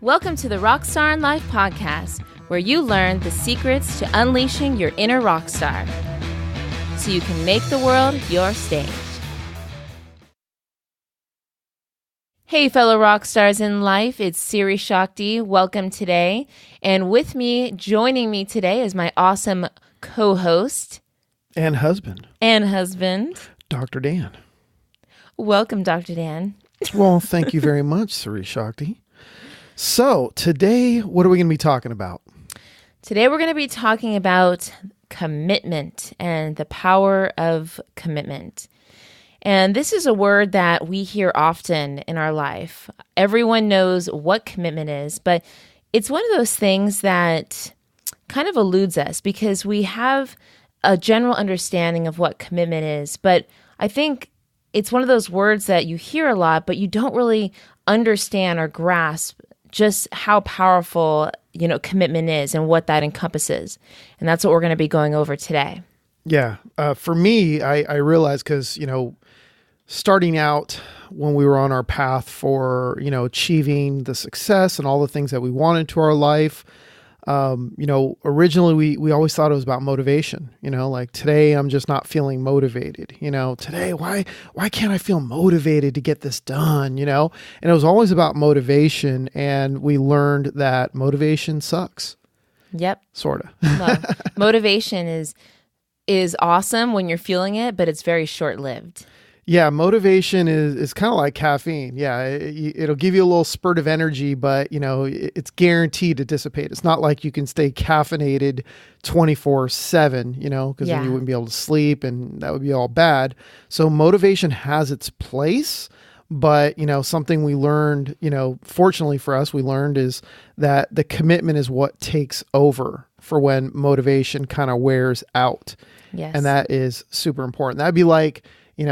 Welcome to the RockStar In Life podcast, where you learn the secrets to unleashing your inner rock star so you can make the world your stage. Hey, fellow rock stars in life, it's Siri Shakti. Welcome today. And with me, joining me today is my awesome co-host. And husband. Dr. Dan. Welcome, Dr. Dan. Well, thank you very much, Siri Shakti. So today, what are we going to be talking about? Today, we're going to be talking about commitment and the power of commitment. And this is a word that we hear often in our life. Everyone knows what commitment is, but it's one of those things that kind of eludes us because we have a general understanding of what commitment is. But I think it's one of those words that you hear a lot, but you don't really understand or grasp just how powerful, commitment is and what that encompasses. And that's what we're going to be going over today. Yeah. For me, I realized because, starting out when we were on our path for, achieving the success and all the things that we wanted to our life, originally we always thought it was about motivation, like today I'm just not feeling motivated, today, why can't I feel motivated to get this done, and it was always about motivation. And we learned that motivation sucks. Yep. Sort of. Well, motivation is awesome when you're feeling it, but it's very short-lived. Yeah, motivation is kind of like caffeine. Yeah, it'll give you a little spurt of energy, but it's guaranteed to dissipate. It's not like you can stay caffeinated 24/7, because then you wouldn't be able to sleep and that would be all bad. So motivation has its place, but something we learned, fortunately for us, we learned is that the commitment is what takes over for when motivation kind of wears out. Yes. And that is super important. That'd be like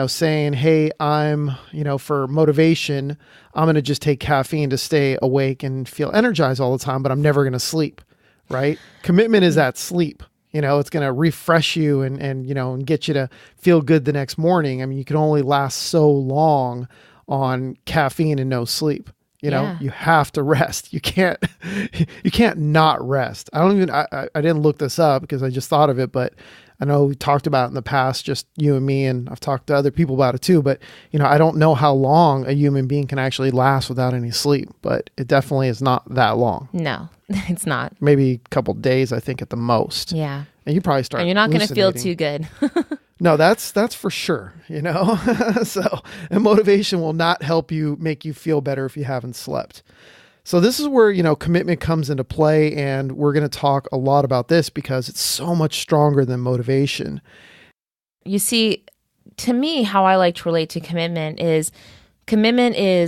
saying, hey, I'm, for motivation, I'm going to just take caffeine to stay awake and feel energized all the time, but I'm never going to sleep, right? Commitment is that sleep. It's going to refresh you and get you to feel good the next morning. I mean, you can only last so long on caffeine and no sleep. You have to rest. You can't not rest. I didn't look this up because I just thought of it, but I know we talked about it in the past, just you and me, and I've talked to other people about it too, but I don't know how long a human being can actually last without any sleep, but it definitely is not that long. No, it's not. Maybe a couple days, I think, at the most. Yeah. And you probably start and you're not going to feel too good. No, that's for sure, So, and motivation will not help you make you feel better if you haven't slept. So this is where, commitment comes into play, and we're going to talk a lot about this because it's so much stronger than motivation. You see, to me, how I like to relate to commitment is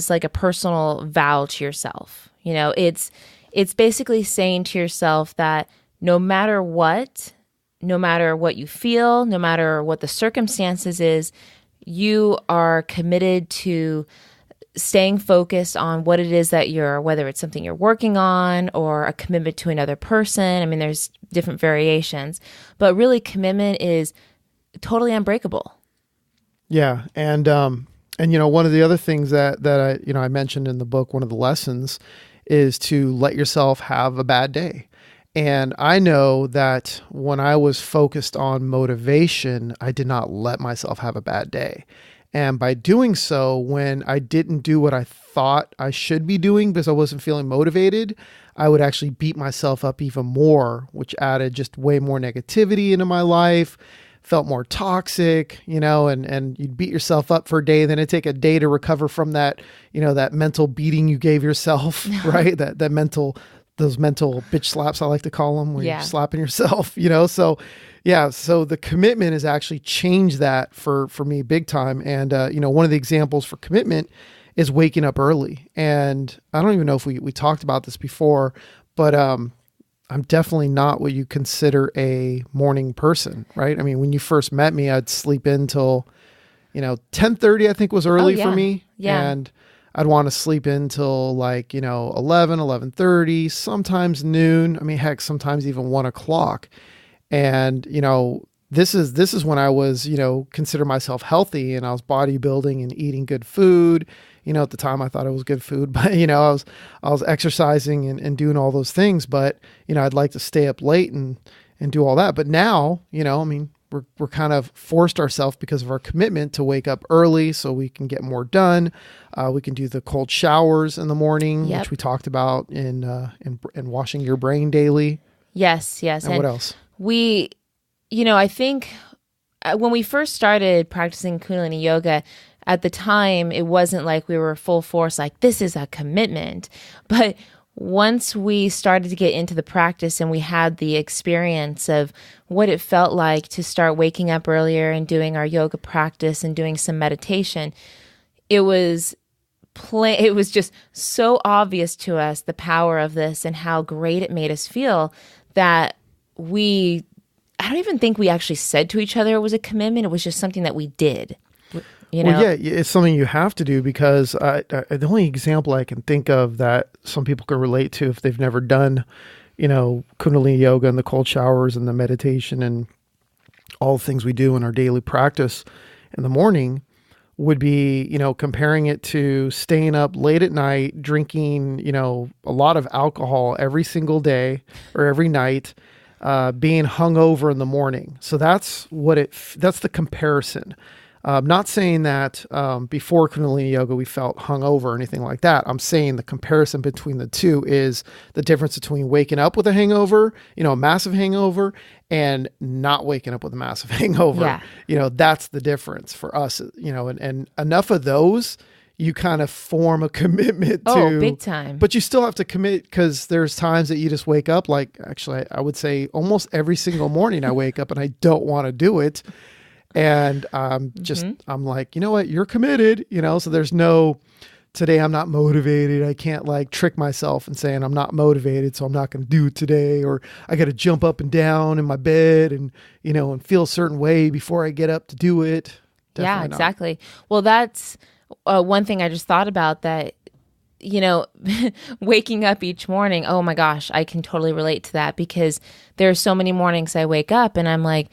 like a personal vow to yourself. It's basically saying to yourself that no matter what you feel, no matter what the circumstances is, you are committed to staying focused on what it is that whether it's something you're working on or a commitment to another person. I mean, there's different variations, but really commitment is totally unbreakable. Yeah. And one of the other things that I mentioned in the book, one of the lessons is to let yourself have a bad day. And I know that when I was focused on motivation, I did not let myself have a bad day. And by doing so, when I didn't do what I thought I should be doing because I wasn't feeling motivated, I would actually beat myself up even more, which added just way more negativity into my life, felt more toxic, and you'd beat yourself up for a day, then it'd take a day to recover from that, that mental beating you gave yourself, right? Those mental bitch slaps, I like to call them, where you're slapping yourself, So the commitment has actually changed that for me big time. And, one of the examples for commitment is waking up early. And I don't even know if we talked about this before, but I'm definitely not what you consider a morning person, right? I mean, when you first met me, I'd sleep in till, 10:30, I think was early for me. Yeah. And I'd want to sleep in till 11:30, sometimes noon. I mean, heck, sometimes even 1:00. And, this is when I was, consider myself healthy and I was bodybuilding and eating good food, at the time I thought it was good food, but I was exercising and doing all those things, but I'd like to stay up late and do all that. But now, we're kind of forced ourselves because of our commitment to wake up early so we can get more done. We can do the cold showers in the morning, Yep. which we talked about in washing your brain daily. Yes. And what else? I think when we first started practicing Kundalini yoga, at the time, it wasn't like we were full force, like this is a commitment. But once we started to get into the practice and we had the experience of what it felt like to start waking up earlier and doing our yoga practice and doing some meditation, it was just so obvious to us, the power of this and how great it made us feel, that I don't even think we actually said to each other it was a commitment. It was just something that we did. Well, yeah, it's something you have to do because the only example I can think of that some people can relate to if they've never done, Kundalini yoga and the cold showers and the meditation and all the things we do in our daily practice in the morning would be, comparing it to staying up late at night, drinking, a lot of alcohol every single day or every night, being hungover in the morning. So that's the comparison. Not saying that before Kundalini yoga we felt hungover or anything like that. I'm saying the comparison between the two is the difference between waking up with a hangover, a massive hangover, and not waking up with a massive hangover. Yeah. That's the difference for us. And enough of those, you kind of form a commitment to. Oh, big time. But you still have to commit because there's times that you just wake up. Like actually, I would say almost every single morning I wake up and I don't want to do it. And I'm like, you know what, you're committed, so there's no, today I'm not motivated. I can't like trick myself and saying I'm not motivated, so I'm not going to do it today. Or I got to jump up and down in my bed and, and feel a certain way before I get up to do it. Definitely yeah, exactly. Well, that's one thing I just thought about that, waking up each morning. Oh my gosh, I can totally relate to that because there are so many mornings I wake up and I'm like,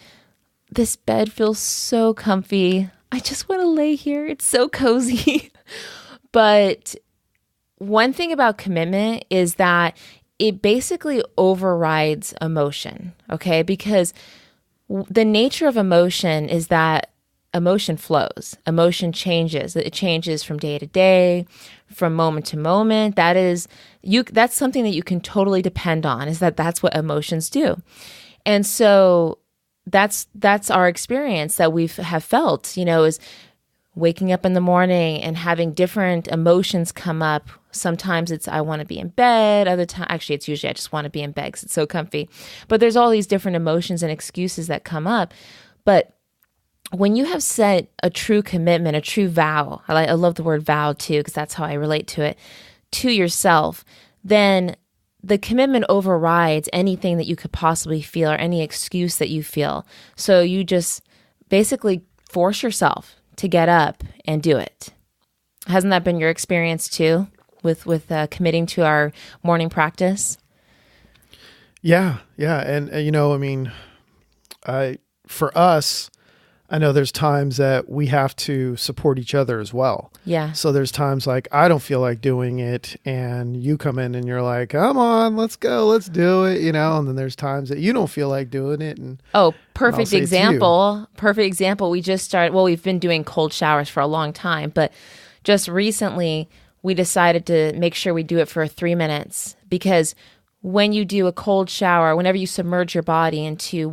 this bed feels so comfy. I just want to lay here. It's so cozy. But one thing about commitment is that it basically overrides emotion, okay? Because the nature of emotion is that emotion flows. Emotion changes. It changes from day to day, from moment to moment. That's something that you can totally depend on, is that's what emotions do. And so that's our experience that have felt, is waking up in the morning and having different emotions come up. Sometimes it's I want to be in bed. Other time, actually, it's usually I just want to be in bed because it's so comfy. But there's all these different emotions and excuses that come up. But when you have set a true commitment, a true vow, I love the word vow too because that's how I relate to it, to yourself, then the commitment overrides anything that you could possibly feel or any excuse that you feel. So you just basically force yourself to get up and do it. Hasn't that been your experience too with committing to our morning practice? Yeah. And for us, I know there's times that we have to support each other as well. Yeah. So there's times like I don't feel like doing it and you come in and you're like, come on, let's go, let's do it, and then there's times that you don't feel like doing it. Perfect example. Perfect example. We just started, we've been doing cold showers for a long time, but just recently we decided to make sure we do it for 3 minutes because when you do a cold shower, whenever you submerge your body into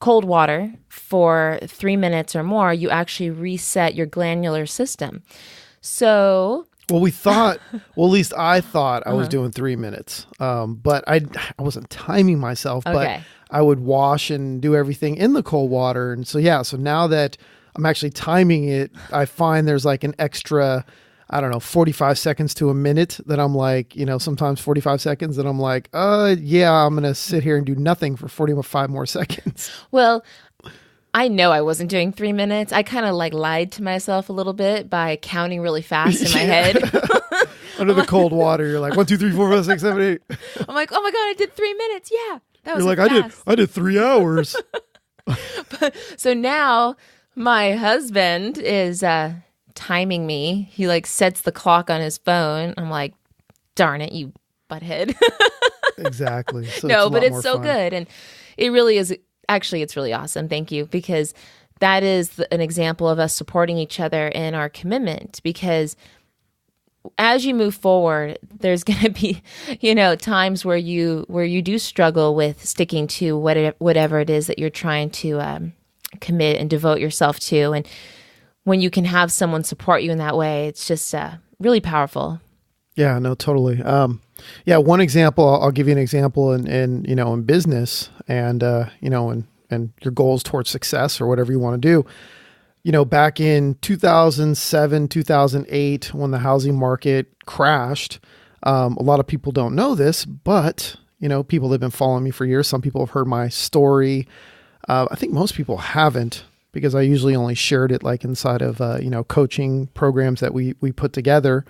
cold water for 3 minutes or more, you actually reset your glandular system. So, at least I thought I was doing 3 minutes, but I wasn't timing myself, but I would wash and do everything in the cold water. And so now that I'm actually timing it, I find there's like an extra, 45 seconds to a minute that I'm like, sometimes 45 seconds that I'm like, I'm going to sit here and do nothing for 45 more seconds. Well, I know I wasn't doing 3 minutes. I kind of lied to myself a little bit by counting really fast in my head. Under the cold water, you're like 1, 2, 3, 4, 5, 6, 7, 8. I'm like, oh my God, I did 3 minutes. Yeah. That was you're like, fast. I did 3 hours. So now my husband is timing me. He like sets the clock on his phone. I'm like, darn it, you butthead. Exactly. So it's No, a but lot it's more so fun. good. And it really is. Actually, it's really awesome. Thank you. Because that is an example of us supporting each other in our commitment. Because as you move forward, there's going to be, times where you do struggle with sticking to whatever it is that you're trying to commit and devote yourself to. And when you can have someone support you in that way, it's just really powerful. Yeah, no, totally. Yeah, one example, I'll give you an example in business and, and your goals towards success or whatever you want to do. Back in 2007, 2008, when the housing market crashed, a lot of people don't know this, but, people that have been following me for years, some people have heard my story. I think most people haven't, because I usually only shared it like inside of, coaching programs that we put together.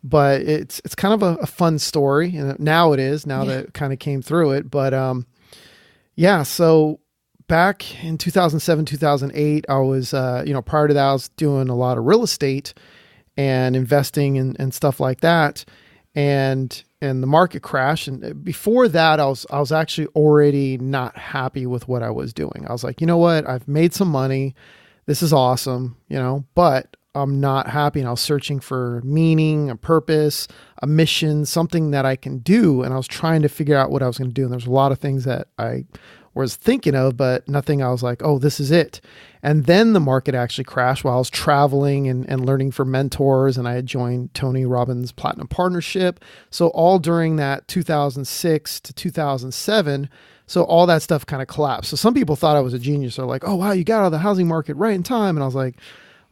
But it's kind of a fun story. And now it is, now that it kind of came through it. But yeah, so back in 2007, 2008, I was, prior to that, I was doing a lot of real estate and investing and stuff like that. And the market crashed. And before that, I was actually already not happy with what I was doing. I was like, you know what? I've made some money. This is awesome, but I'm not happy. And I was searching for meaning, a purpose, a mission, something that I can do. And I was trying to figure out what I was going to do. And there's a lot of things that I was thinking of, but nothing I was like, oh, this is it. And then the market actually crashed while I was traveling and learning from mentors. And I had joined Tony Robbins' Platinum Partnership. So all during that 2006 to 2007, so all that stuff kind of collapsed. So some people thought I was a genius. They're like, oh, wow, you got out of the housing market right in time. And I was like,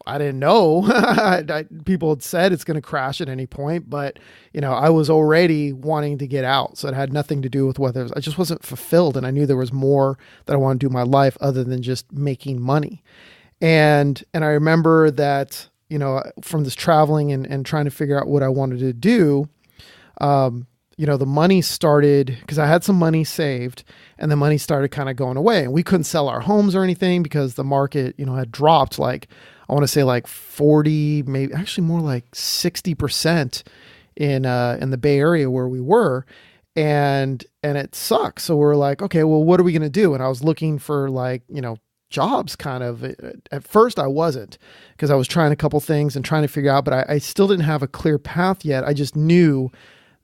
I didn't know. People had said it's going to crash at any point, but I was already wanting to get out. So it had nothing to do with whether I just wasn't fulfilled. And I knew there was more that I wanted to do in my life other than just making money. And I remember that, from this traveling and trying to figure out what I wanted to do, the money started, because I had some money saved, and the money started kind of going away, and we couldn't sell our homes or anything because the market, had dropped I want to say like 40, maybe actually more like 60% in the Bay Area where we were. And it sucks. So we're like, okay, well, what are we going to do? And I was looking for jobs kind of. At first I wasn't, because I was trying a couple things and trying to figure out, but I still didn't have a clear path yet. I just knew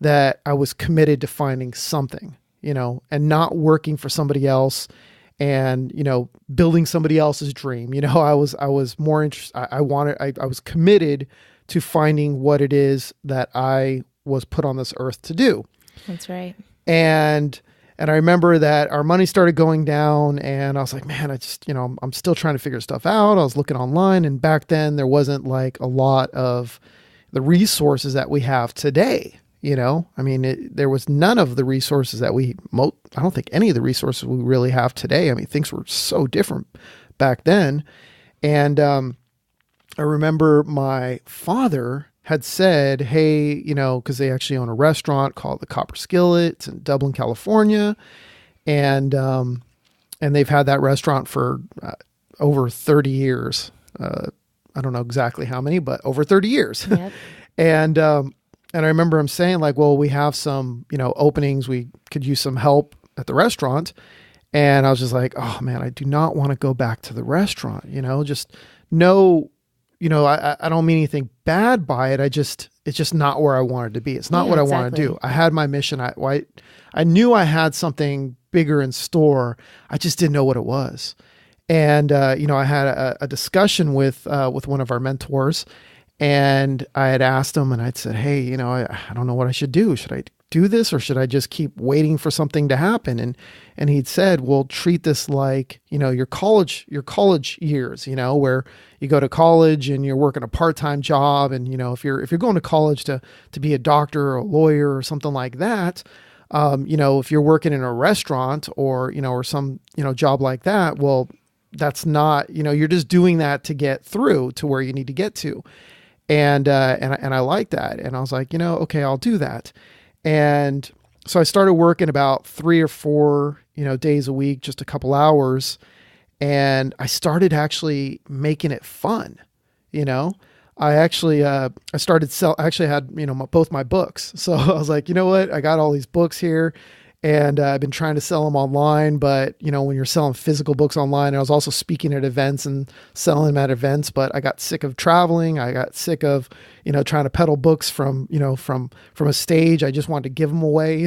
that I was committed to finding something, and not working for somebody else and, building somebody else's dream. I was more interested. I was committed to finding what it is that I was put on this earth to do. That's right. And I remember that our money started going down, and I was like, man, I just, I'm still trying to figure stuff out. I was looking online, and back then there wasn't like a lot of the resources that we have today. There was none of the resources that I don't think any of the resources we really have today. Things were so different back then. And I remember my father had said, hey, because they actually own a restaurant called the Copper Skillet. It's in Dublin, California. And they've had that restaurant for over 30 years. I don't know exactly how many, but over 30 years. Yep. And I remember him saying like, well, we have some, openings. We could use some help at the restaurant. And I was just like, oh man, I do not want to go back to the restaurant, just no, I don't mean anything bad by it. It's just not where I wanted to be. It's not what I want to do. I had my mission. I knew I had something bigger in store. I just didn't know what it was. And, I had a discussion with one of our mentors. And I had asked him, and I'd said, hey, I don't know what I should do. Should I do this, or should I just keep waiting for something to happen? And he'd said, well, treat this like, your college years, where you go to college and you're working a part-time job. And, if you're going to college to be a doctor or a lawyer or something like that, if you're working in a restaurant or some, job like that, well, that's not, you're just doing that to get through to where you need to get to. And I like that. And I was like, okay, I'll do that. And so I started working about 3 or 4, days a week, just a couple hours. And I started actually making it fun, I actually I started sell. I actually had both my books, so I was like, you know what, I got all these books here, and I've been trying to sell them online. But when you're selling physical books online, I was also speaking at events and selling them at events. But I got sick of traveling. I got sick of trying to peddle books from from a stage. I just wanted to give them away,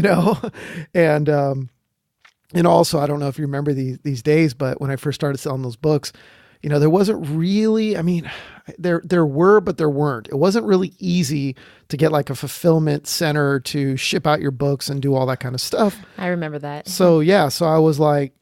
and also, I don't know if you remember these days, but when I first started selling those books, there wasn't really, I mean, there were, but there weren't. It wasn't really easy to get like a fulfillment center to ship out your books and do all that kind of stuff. I remember that. So yeah, so I was like,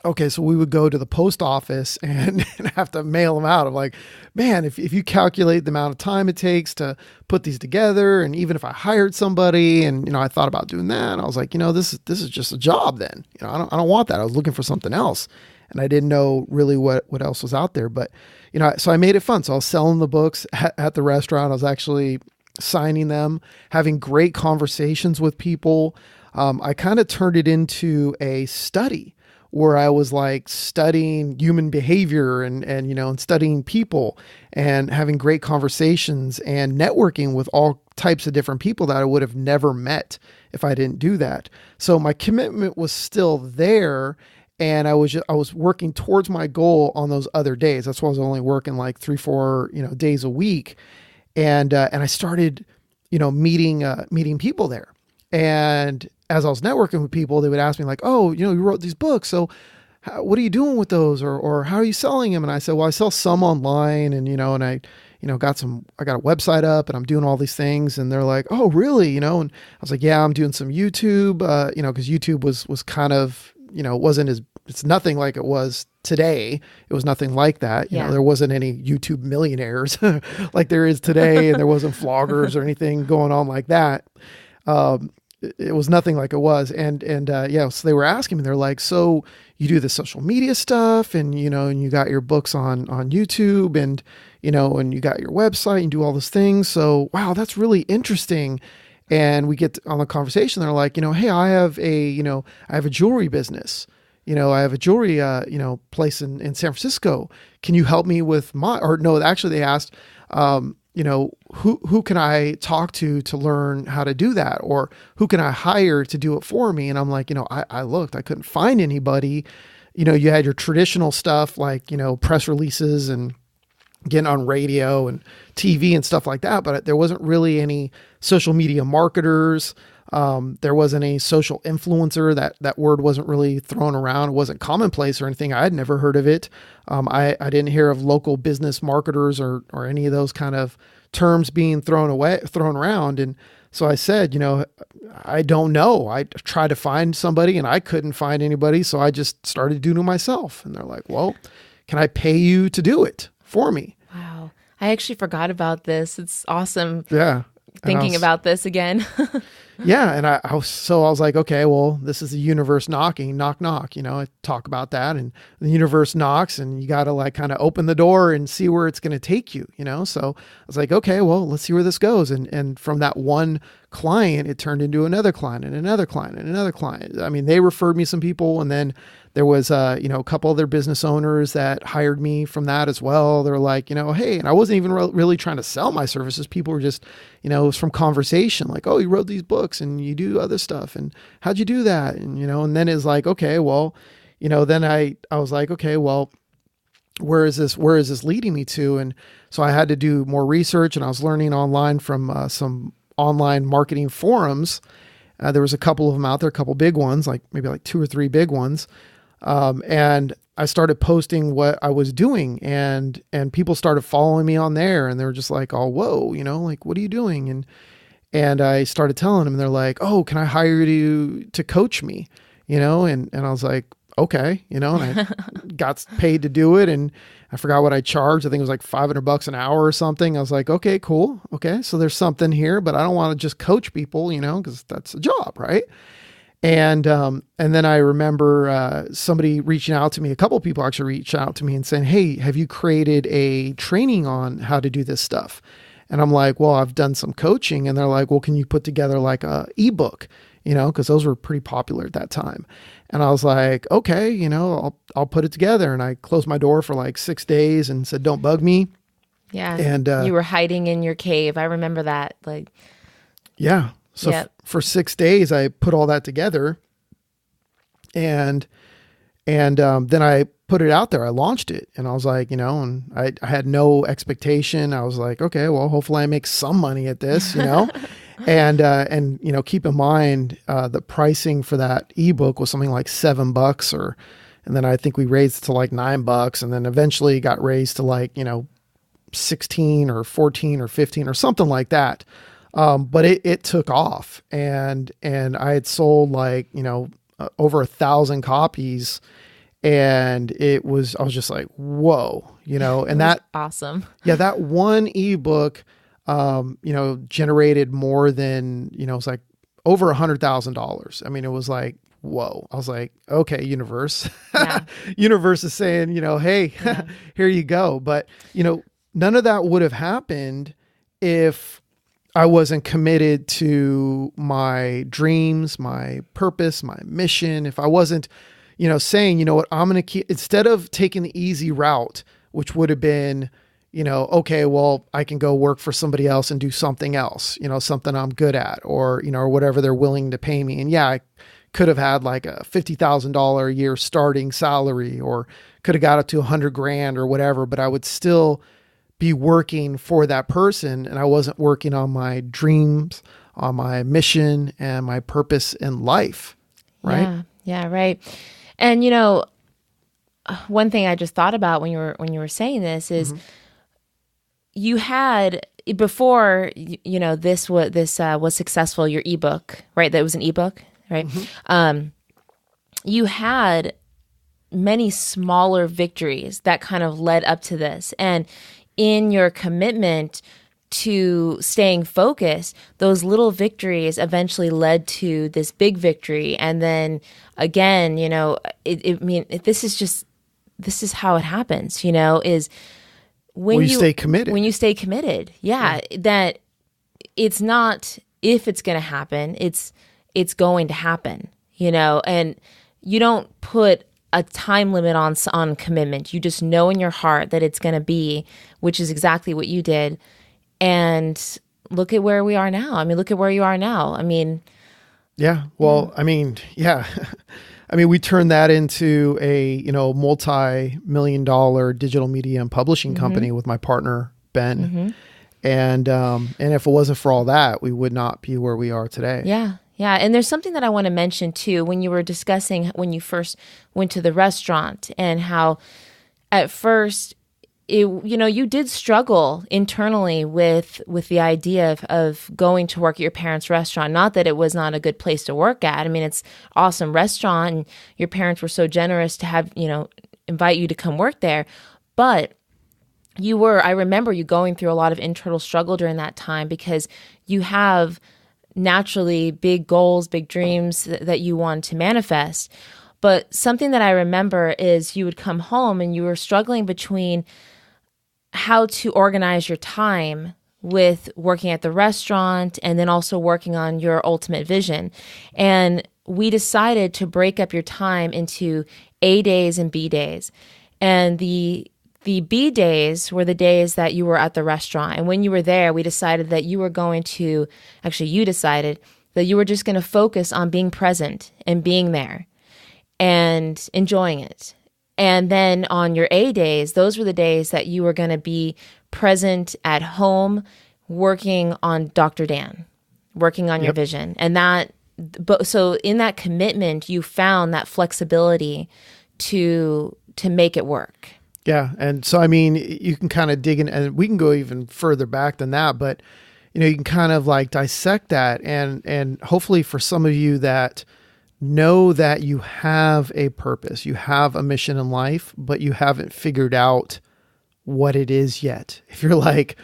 okay, so we would go to the post office and have to mail them out. I'm like, man, if you calculate the amount of time it takes to put these together, and even if I hired somebody, and I thought about doing that, and I was like, this is just a job then. I don't want that. I was looking for something else, and I didn't know really what else was out there. But so I made it fun. So I was selling the books at the restaurant. I was actually signing them, having great conversations with people. I kind of turned it into a study, where I was like studying human behavior and studying people and having great conversations and networking with all types of different people that I would have never met if I didn't do that. So my commitment was still there, and I was working towards my goal on those other days. That's why I was only working like 3-4 days a week, and I started meeting people there. And as I was networking with people, they would ask me like, oh, you wrote these books. So what are you doing with those? Or how are you selling them? And I said, well, I sell some online, and, and I got a website up, and I'm doing all these things. And they're like, oh, really? And I was like, yeah, I'm doing some YouTube, cause YouTube was kind of, it's nothing like it was today. It was nothing like that. There wasn't any YouTube millionaires like there is today. And there wasn't vloggers or anything going on like that. It was nothing like it was. And so they were asking me, they're like, so you do the social media stuff, and, and you got your books on YouTube, and, and you got your website and do all those things. So, wow, that's really interesting. And we get on the conversation. They're like, hey, I have a jewelry business. I have a jewelry, place in San Francisco. Can you help me with actually they asked, who can I talk to learn how to do that? Or who can I hire to do it for me? And I'm like, I looked, I couldn't find anybody. You had your traditional stuff like, press releases and getting on radio and TV and stuff like that. But there wasn't really any social media marketers. There wasn't any social influencer. That word wasn't really thrown around. It wasn't commonplace or anything. I had never heard of it. I didn't hear of local business marketers or any of those kind of terms being thrown around. And so I said, I don't know. I tried to find somebody and I couldn't find anybody. So I just started doing it myself. And they're like, well, can I pay you to do it for me? Wow. I actually forgot about this. It's awesome. Yeah. Thinking about this again. Yeah. And I was like, okay, well, this is the universe knocking, knock, knock, I talk about that, and the universe knocks, and you got to like kind of open the door and see where it's going to take you, So I was like, okay, well, let's see where this goes. And from that one client, it turned into another client and another client and another client. I mean, they referred me some people, and then there was, a couple other business owners that hired me from that as well. They're like, hey, and I wasn't even really trying to sell my services. People were just, it was from conversation, like, oh, you wrote these books and you do other stuff, and how'd you do that? And, and then it's like, okay, well, then I was like, okay, well, where is this leading me to? And so I had to do more research, and I was learning online from some online marketing forums. There was a couple of them out there, a couple big ones, like maybe like 2 or 3 big ones. And I started posting what I was doing, and people started following me on there, and they were just like, oh, whoa, like, what are you doing? And I started telling them, and they're like, oh, can I hire you to coach me? And I was like, okay, and I got paid to do it, and I forgot what I charged. I think it was like $500 an hour or something. I was like, okay, cool. Okay. So there's something here, but I don't want to just coach people, cause that's a job. Right. And then I remember, somebody reaching out to me, a couple of people actually reached out to me and saying, hey, have you created a training on how to do this stuff? And I'm like, well, I've done some coaching. And they're like, well, can you put together like a ebook, cause those were pretty popular at that time. And I was like, okay, I'll put it together. And I closed my door for like 6 days and said, don't bug me. Yeah. And you were hiding in your cave. I remember that. Like, yeah. So Yep. for 6 days, I put all that together, and then I put it out there. I launched it, and I was like, and I had no expectation. I was like, okay, well, hopefully I make some money at this, and keep in mind, the pricing for that ebook was something like $7 and then I think we raised it to like $9, and then eventually got raised to like, 16 or 14 or 15 or something like that. But it took off, and I had sold like, over 1,000 copies, and I was just like, whoa, and that awesome. yeah, that one ebook, generated more than, it's like over $100,000. I mean, it was like, whoa. I was like, okay, universe, Yeah. universe is saying, hey, Yeah. here you go. But, none of that would have happened if I wasn't committed to my dreams, my purpose, my mission. If I wasn't, saying, what, I'm going to keep, instead of taking the easy route, which would have been, okay, well, I can go work for somebody else and do something else, something I'm good at, or, or whatever they're willing to pay me. And yeah, I could have had like a $50,000 a year starting salary, or could have got it to $100,000 or whatever, but I would still be working for that person. And I wasn't working on my dreams, on my mission and my purpose in life. Right. Yeah. Yeah. Right. And, one thing I just thought about when you were saying this is, you had before, this was successful, your ebook, right? That was an ebook, right? You had many smaller victories that kind of led up to this. And in your commitment to staying focused, those little victories eventually led to this big victory. And then again, this is how it happens, is when you stay committed. When you stay committed. Yeah. That it's not if it's going to happen, it's going to happen, and you don't put a time limit on commitment. You just know in your heart that it's going to be, which is exactly what you did. And look at where we are now. I mean, look at where you are now. I mean, yeah. Well, I mean, yeah. I mean, we turned that into a, multi-million-dollar digital media and publishing company with my partner, Ben. And if it wasn't for all that, we would not be where we are today. Yeah. Yeah. And there's something that I want to mention too, when you were discussing when you first went to the restaurant, and how at first, you did struggle internally with the idea of going to work at your parents' restaurant. Not that it was not a good place to work at. I mean, it's an awesome restaurant, and your parents were so generous to have, invite you to come work there. But I remember you going through a lot of internal struggle during that time, because you have naturally big goals, big dreams that you want to manifest. But something that I remember is you would come home and you were struggling between how to organize your time with working at the restaurant and then also working on your ultimate vision. And we decided to break up your time into A days and B days. And the B days were the days that you were at the restaurant. And when you were there, we decided that you decided that you were just going to focus on being present and being there and enjoying it. And then on your A days, those were the days that you were going to be present at home, working on Dr. Dan, working on your vision. And so in that commitment, you found that flexibility to make it work. Yeah. And so, I mean, you can kind of dig in, and we can go even further back than that, but you can kind of like dissect that, and hopefully for some of you that know that you have a purpose, you have a mission in life, but you haven't figured out what it is yet. If you're like,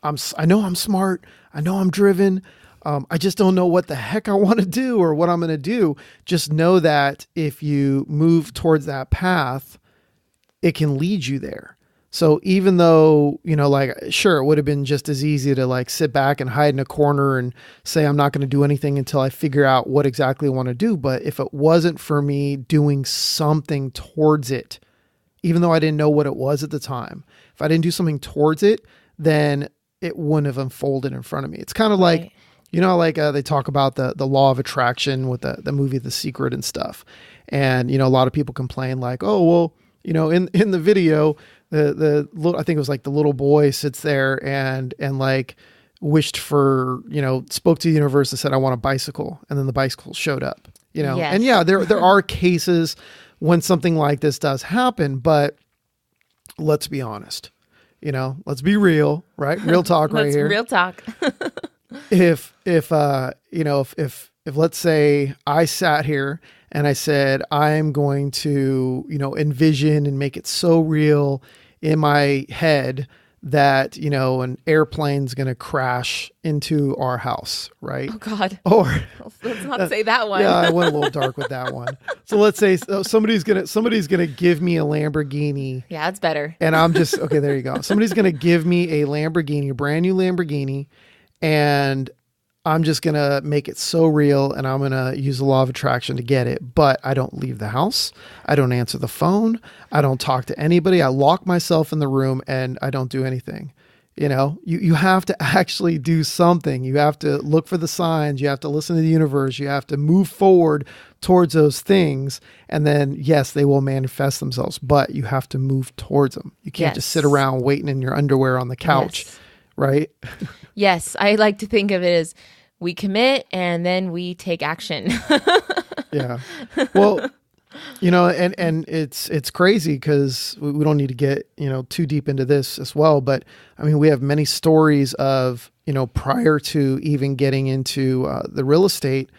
I know I'm smart, I know I'm driven, I just don't know what the heck I want to do or what I'm going to do. Just know that if you move towards that path, it can lead you there. So even though, sure, it would have been just as easy to like sit back and hide in a corner and say, I'm not going to do anything until I figure out what exactly I want to do. But if it wasn't for me doing something towards it, even though I didn't know what it was at the time, if I didn't do something towards it, then it wouldn't have unfolded in front of me. It's kind of like, they talk about the law of attraction with the movie The Secret and stuff. And, a lot of people complain like, oh, well, in the video, the little, I think it was like the little boy sits there and like wished for, spoke to the universe and said, I want a bicycle. And then the bicycle showed up, Yes. And yeah, there are cases when something like this does happen, but let's be honest, let's be real, right? Real talk right here. Real talk. If let's say I sat here and I said, I'm going to, envision and make it so real in my head that, an airplane's going to crash into our house, right? Oh God. Or let's not say that one. Yeah, I went a little dark with that one. So let's say somebody's going to give me a Lamborghini. Yeah, that's better. And I'm just, okay, there you go. Somebody's going to give me a Lamborghini, a brand new Lamborghini, and I'm just going to make it so real and I'm going to use the law of attraction to get it. But I don't leave the house. I don't answer the phone. I don't talk to anybody. I lock myself in the room and I don't do anything. You have to actually do something. You have to look for the signs. You have to listen to the universe. You have to move forward towards those things. And then, yes, they will manifest themselves, but you have to move towards them. You can't just sit around waiting in your underwear on the couch. Yes. Right? Yes. I like to think of it as we commit and then we take action. Yeah. Well, and it's crazy because we don't need to get, too deep into this as well. But I mean, we have many stories of, prior to even getting into the real estate,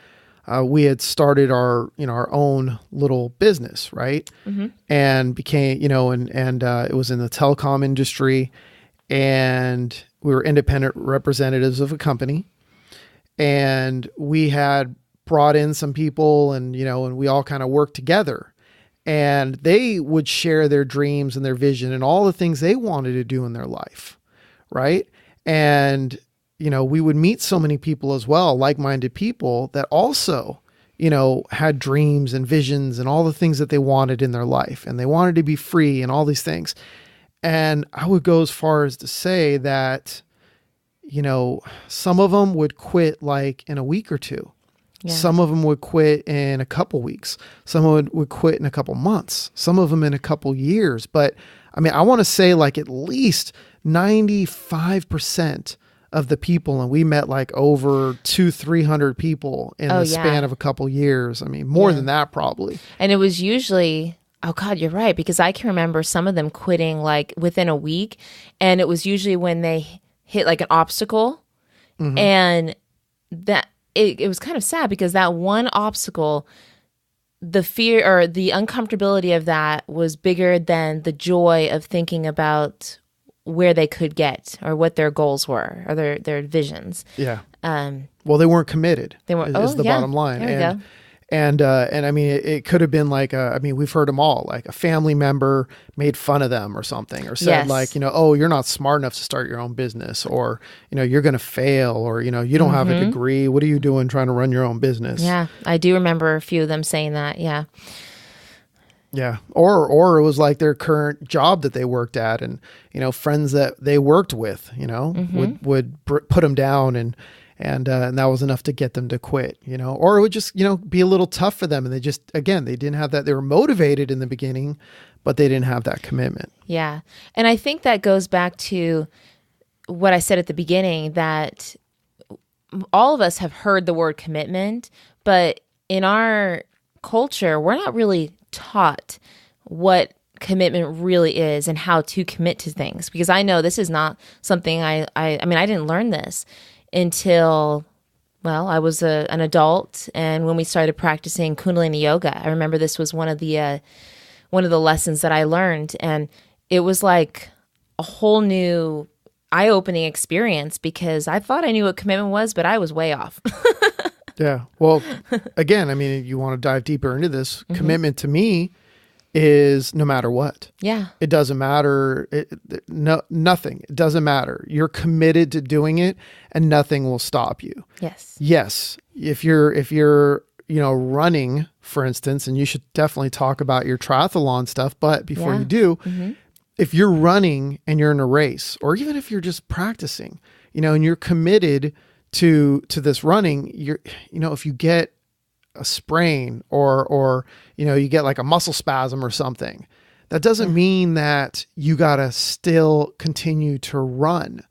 we had started our own little business, right? Mm-hmm. And became, and it was in the telecom industry, and we were independent representatives of a company, and we had brought in some people and we all kind of worked together, and they would share their dreams and their vision and all the things they wanted to do in their life. Right. And, we would meet so many people as well, like-minded people that also, had dreams and visions and all the things that they wanted in their life, and they wanted to be free and all these things. And I would go as far as to say that, some of them would quit like in a week or two. Yeah. Some of them would quit in a couple weeks. Some would quit in a couple months. Some of them in a couple years. But I mean, I want to say like at least 95% of the people, and we met like over 200-300 people in the span of a couple years. I mean, more than that probably. And it was usually... Oh God, you're right. Because I can remember some of them quitting like within a week, and it was usually when they hit like an obstacle, mm-hmm. and that it was kind of sad because that one obstacle, the fear or the uncomfortability of that was bigger than the joy of thinking about where they could get or what their goals were or their visions. Yeah. Well, they weren't committed. They weren't. Is the bottom line. There you go. And I mean, it could have been like, we've heard them all, like a family member made fun of them or something, or said like, oh, you're not smart enough to start your own business, or, you're going to fail, or, you don't mm-hmm. have a degree. What are you doing trying to run your own business? Yeah. I do remember a few of them saying that. Yeah. Yeah. Or it was like their current job that they worked at, and, friends that they worked with, mm-hmm. would put them down, and that was enough to get them to quit, or it would just, be a little tough for them. And they just, again, they didn't have that. They were motivated in the beginning, but they didn't have that commitment. Yeah. And I think that goes back to what I said at the beginning, that all of us have heard the word commitment, but in our culture, we're not really taught what commitment really is and how to commit to things. Because I know this is not something I didn't learn this until, I was an adult, and when we started practicing Kundalini yoga. I remember this was one of the lessons that I learned, and it was like a whole new eye-opening experience because I thought I knew what commitment was, but I was way off. Yeah. Well, again, you want to dive deeper into this. Mm-hmm. Commitment to me is no matter what. Yeah. It doesn't matter. Nothing. It doesn't matter. You're committed to doing it, and nothing will stop you. Yes. Yes. If you're, running, for instance, and you should definitely talk about your triathlon stuff, but before you do, mm-hmm. if you're running and you're in a race, or even if you're just practicing, and you're committed to this running, if you get a sprain or you get like a muscle spasm or something, that doesn't mean that you got to still continue to run,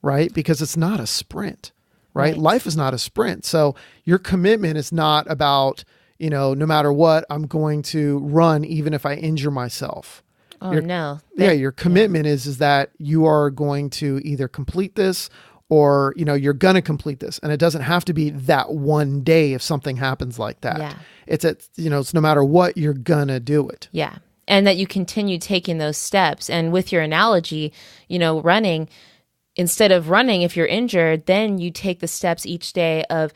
right? Because it's not a sprint, right? Life is not a sprint. So your commitment is not about, no matter what, I'm going to run even if I injure myself. Oh, no. Your commitment is that you are going to either complete this or, you're going to complete this. And it doesn't have to be that one day if something happens like that. Yeah. It's no matter what, you're going to do it. Yeah. And that you continue taking those steps. And with your analogy, running, instead of running, if you're injured, then you take the steps each day of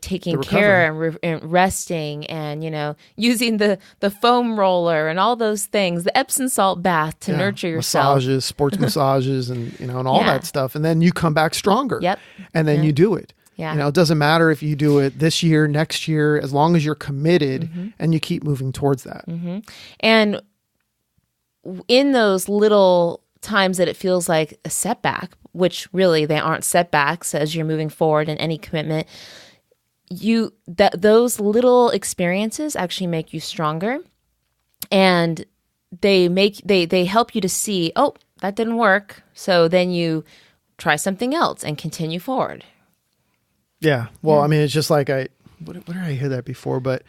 taking care and resting and, using the foam roller and all those things, the Epsom salt bath to nurture yourself. Massages, sports massages and, and all that stuff. And then you come back stronger. Yep. And then you do it. Yeah. It doesn't matter if you do it this year, next year, as long as you're committed and you keep moving towards that. Mm-hmm. And in those little times that it feels like a setback, which really they aren't setbacks as you're moving forward in any commitment, those little experiences actually make you stronger, and they help you to see, oh, that didn't work. So then you try something else and continue forward. Yeah. Well, I mean, it's just like where did I hear that before? But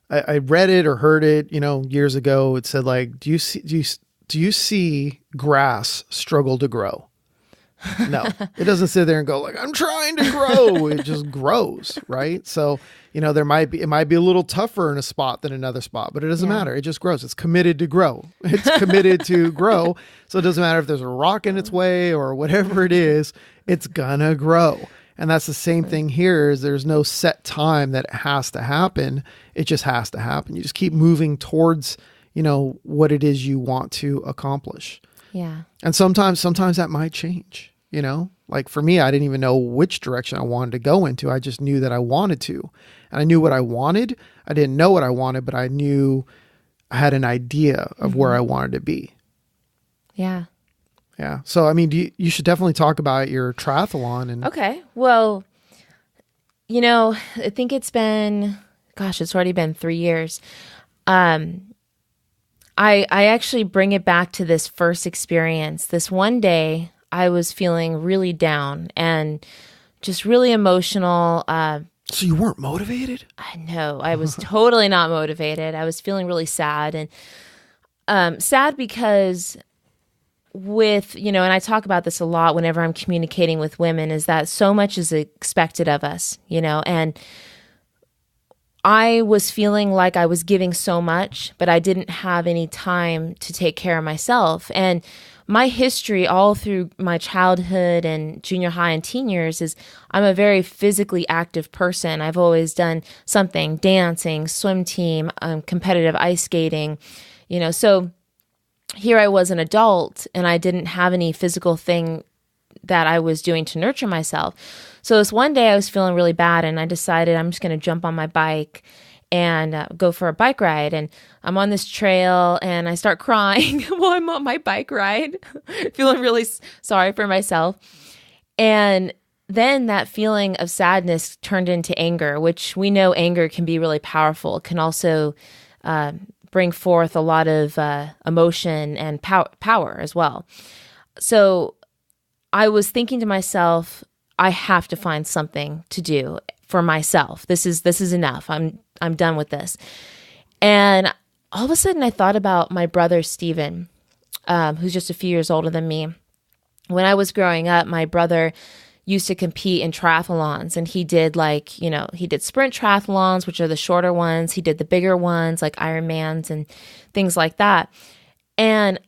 I read it or heard it, years ago. It said like, do you see grass struggle to grow? No, it doesn't sit there and go like, I'm trying to grow. It just grows. Right. So, it might be a little tougher in a spot than another spot, but it doesn't matter. It just grows. It's committed to grow. It's committed to grow. So it doesn't matter if there's a rock in its way or whatever it is, it's gonna grow. And that's the same thing here. Is there's no set time that it has to happen. It just has to happen. You just keep moving towards, what it is you want to accomplish. Yeah. And sometimes that might change, like for me, I didn't even know which direction I wanted to go into. I just knew that I wanted to, and I knew what I wanted. I didn't know what I wanted, but I knew I had an idea of where I wanted to be. Yeah. Yeah. So, I mean, you should definitely talk about your triathlon. Okay. Well, I think it's already been 3 years. I actually bring it back to this first experience. This one day I was feeling really down and just really emotional. So you weren't motivated? I know. I was totally not motivated. I was feeling really sad, and sad because and I talk about this a lot whenever I'm communicating with women, is that so much is expected of us, and I was feeling like I was giving so much, but I didn't have any time to take care of myself. And my history all through my childhood and junior high and teen years is I'm a very physically active person. I've always done something, dancing, swim team, competitive ice skating, so here I was an adult and I didn't have any physical thing that I was doing to nurture myself. So this one day I was feeling really bad, and I decided I'm just going to jump on my bike and go for a bike ride. And I'm on this trail and I start crying while I'm on my bike ride, feeling really sorry for myself. And then that feeling of sadness turned into anger, which we know anger can be really powerful. It can also bring forth a lot of emotion and power as well. So I was thinking to myself, I have to find something to do for myself. This is enough. I'm done with this. And all of a sudden I thought about my brother, Steven, who's just a few years older than me. When I was growing up, my brother used to compete in triathlons, and he did he did sprint triathlons, which are the shorter ones. He did the bigger ones like Ironmans and things like that. And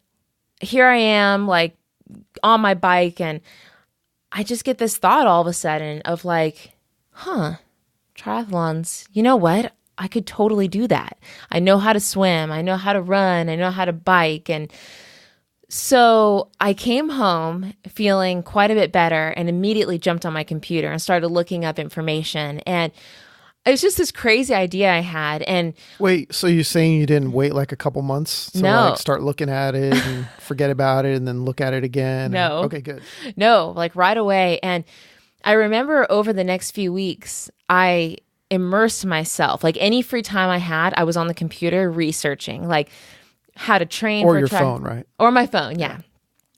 here I am like on my bike, and I just get this thought all of a sudden of like, triathlons, you know what? I could totally do that. I know how to swim. I know how to run. I know how to bike. And so I came home feeling quite a bit better and immediately jumped on my computer and started looking up information. And it was just this crazy idea I had. And wait, so you're saying you didn't wait like a couple months to No. like start looking at it and forget about it and then look at it again? No. Okay, good. No, like right away. And I remember over the next few weeks, I immersed myself. Like any free time I had, I was on the computer researching, like how to train Or for your phone, right? Or my phone, yeah.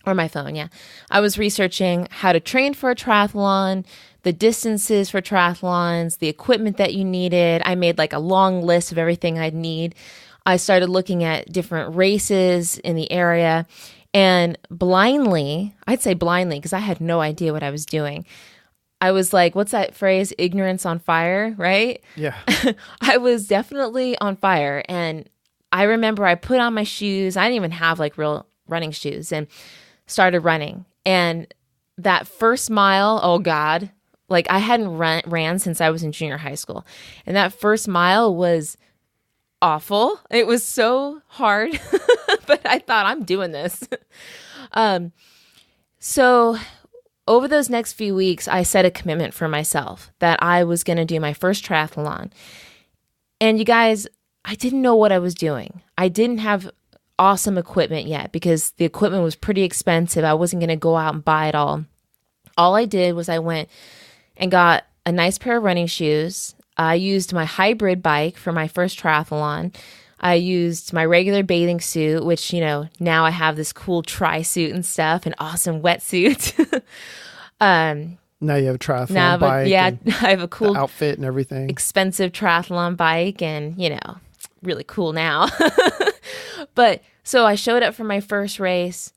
Or my phone, yeah. I was researching how to train for a triathlon, the distances for triathlons, the equipment that you needed. I made like a long list of everything I'd need. I started looking at different races in the area, and blindly, I'd say blindly because I had no idea what I was doing. I was like, what's that phrase? Ignorance on fire, right? Yeah. I was definitely on fire. And I remember I put on my shoes. I didn't even have like real running shoes, and started running. And that first mile, oh God, like I hadn't ran since I was in junior high school. And that first mile was awful. It was so hard, but I thought I'm doing this. So over those next few weeks, I set a commitment for myself that I was going to do my first triathlon. And you guys, I didn't know what I was doing. I didn't have awesome equipment yet because the equipment was pretty expensive. I wasn't going to go out and buy it all. All I did was I went and got a nice pair of running shoes. I used my hybrid bike for my first triathlon. I used my regular bathing suit, which, now I have this cool tri-suit and stuff, an awesome wetsuit. Now you have a triathlon bike. Yeah, I have a cool outfit and everything. Expensive triathlon bike, and, really cool now. But so I showed up for my first race,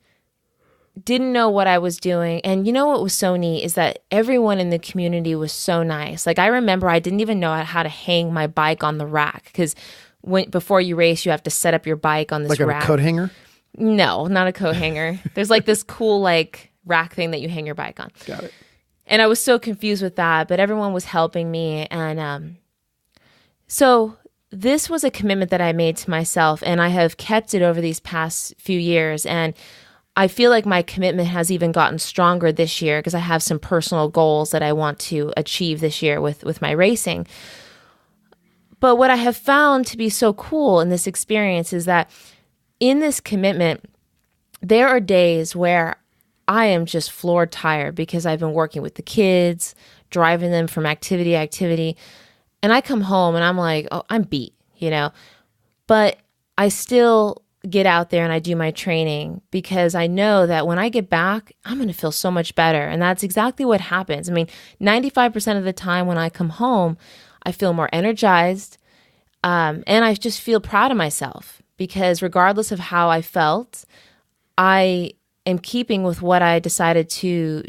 didn't know what I was doing. And what was so neat is that everyone in the community was so nice. Like I remember I didn't even know how to hang my bike on the rack because before you race, you have to set up your bike on this rack. Like a coat hanger? No, not a coat hanger. There's like this cool like rack thing that you hang your bike on. Got it. And I was so confused with that, but everyone was helping me. And so this was a commitment that I made to myself, and I have kept it over these past few years. And I feel like my commitment has even gotten stronger this year because I have some personal goals that I want to achieve this year with my racing. But what I have found to be so cool in this experience is that in this commitment, there are days where I am just floor tired because I've been working with the kids, driving them from activity to activity. And I come home and I'm like, oh, I'm beat, but I still get out there and I do my training because I know that when I get back, I'm going to feel so much better. And that's exactly what happens. I mean, 95% of the time when I come home, I feel more energized. And I just feel proud of myself because regardless of how I felt, I am keeping with what I decided to